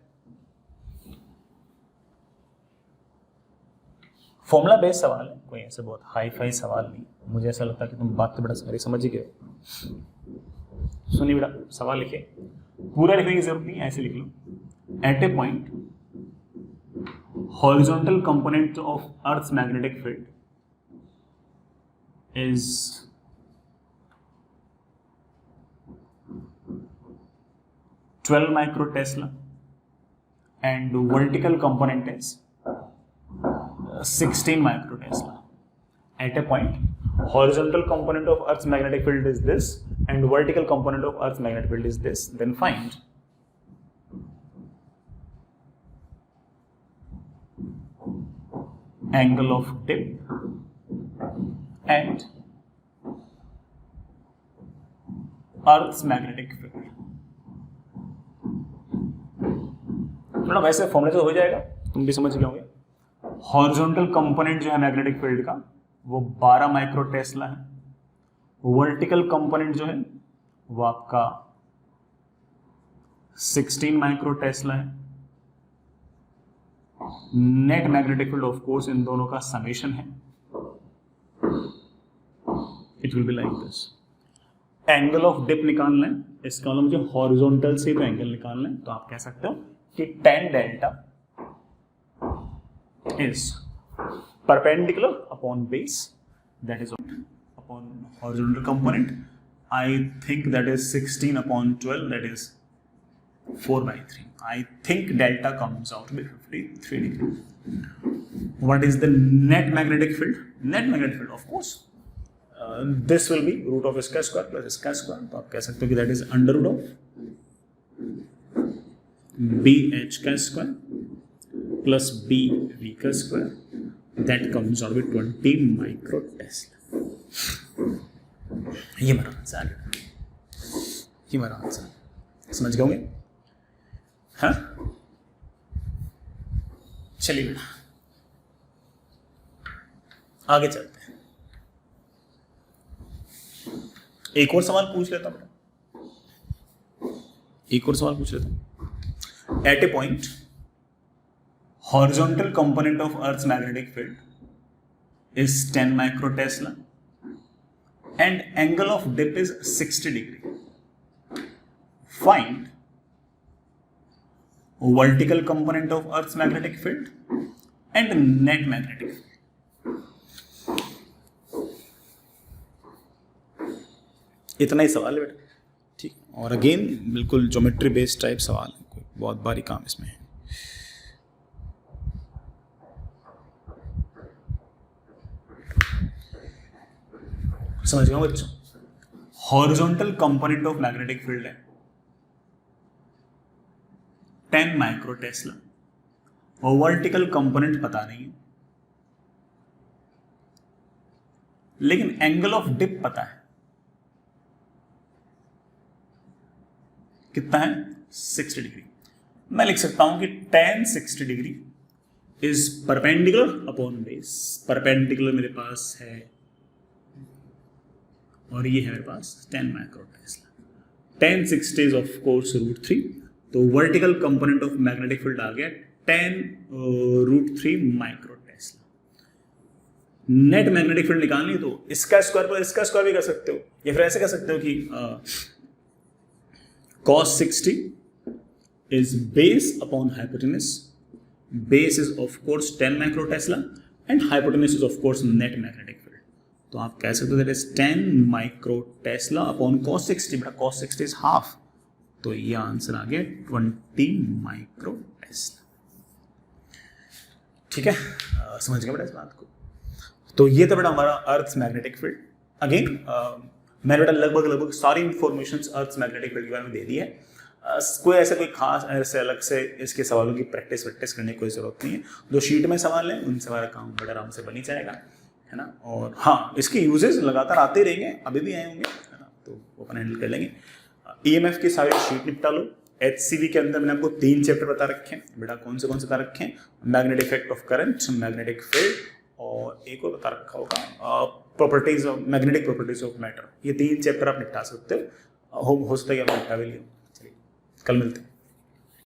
फॉर्मूला बेस्ड सवाल है, कोई ऐसे बहुत हाई फाई सवाल नहीं। मुझे ऐसा लगता है कि तुम बात तो बड़ा सारी समझ ही गए हो। सुनिए बेटा सवाल लिखे, पूरा लिखने की जरूरत नहीं, ऐसे लिख लो। At a point horizontal component of earth magnetic field is 12 micro Tesla and vertical component is 16 micro Tesla. At a point, horizontal component of Earth's magnetic field is this and vertical component of Earth's magnetic field is this. Then find angle of dip and Earth's magnetic field. थोड़ा वैसे फॉर्मूले तो हो जाएगा, तुम भी समझ गए होंगे। हॉरिजॉन्टल कंपोनेंट जो है मैग्नेटिक फील्ड का वो 12 माइक्रो टेस्ला है, वर्टिकल कंपोनेंट जो है वो आपका 16 माइक्रो टेस्ला है। Net magnetic field of course इन दोनों का समेशन है, it will be like this. Angle of dip निकालना है, इसका मतलब मुझे हॉरिजॉन्टल से तो एंगल निकालना है, तो आप कह सकते हो कि tan delta is perpendicular upon base, that is upon horizontal component. I think that is 16 upon 12, that is 4/3. I think delta comes out to be 53 degree. What is the net magnetic field? Net magnetic field, of course, this will be root of square square plus square square. तो आप कह सकते हो कि that is under root of BH का square plus BV का square, that comes out with 20 micro Tesla. ये मेरा आंसर है, ये मेरा आंसर। समझ गए होंगे? हाँ चलिए बेटा आगे चलते हैं। एक और सवाल पूछ लेता हूं बेटा, एक और सवाल पूछ लेता हूं। At a point, horizontal component of Earth's magnetic field is 10 microtesla and angle of dip is 60 degree. Find vertical component of Earth's magnetic field and net magnetic field. इतना ही सवाल है बेटा, ठीक। और अगेन बिल्कुल ज्योमेट्री बेस्ड टाइप सवाल है, कोई बहुत भारी काम इसमें है। समझ गए बच्चों? Horizontal component of magnetic field है 10 माइक्रो टेस्ला और वर्टिकल कंपोनेंट पता नहीं है, लेकिन एंगल ऑफ डिप पता है। कितना है? 60 डिग्री। मैं लिख सकता हूं कि tan 60 degree is perpendicular upon base. Perpendicular मेरे पास है और ये है मेरे पास 10 micro tesla. tan 60 is of course √3, तो vertical component of magnetic field आ गया 10 √3 micro tesla. Net magnetic field निकालनी तो इसका स्क्वायर पर इसका स्क्वायर भी कर सकते हो, या फिर ऐसे कर सकते हो कि cos 60 is base upon hypotenuse. Base is of course 10 microtesla and hypotenuse is of course net magnetic field. तो आप कह सकते हो that is 10 microtesla upon cos 60, बड़ा cos 60 is half, तो ये आंसर आ गया 20 माइक्रोटेस्ला। ठीक है, समझ गए बेटा इस बात को? तो ये तो बेटा हमारा अर्थ मैग्नेटिक फील्ड। अगेन मैंने बेटा लगभग सारी इंफॉर्मेशन अर्थ मैग्नेटिक फील्ड के बारे में दे दी है। कोई खास ऐसे अलग से इसके सवालों की प्रैक्टिस करने की कोई जरूरत नहीं है। जो शीट में सवाल है उन सवाल का काम बड़े आराम से बन ही जाएगा, है ना। और हाँ, इसके यूजेस लगातार आते रहेंगे, अभी भी आए होंगे, है ना, तो वो अपन हैंडल कर लेंगे। ईएमएफ की सारी शीट निपटा लो। एचसीवी के अंदर मैंने आपको 3 चैप्टर बता रखे हैं बेटा। कौन से बता रखे हैं? Magnetic effect of current, magnetic field, और एक और बता रखा होगा properties of magnetic properties of matter. ये 3 चैप्टर आप निपटा सकते हो सकता है कि आप निपटा भी लियो। चलिए कल मिलते हैं।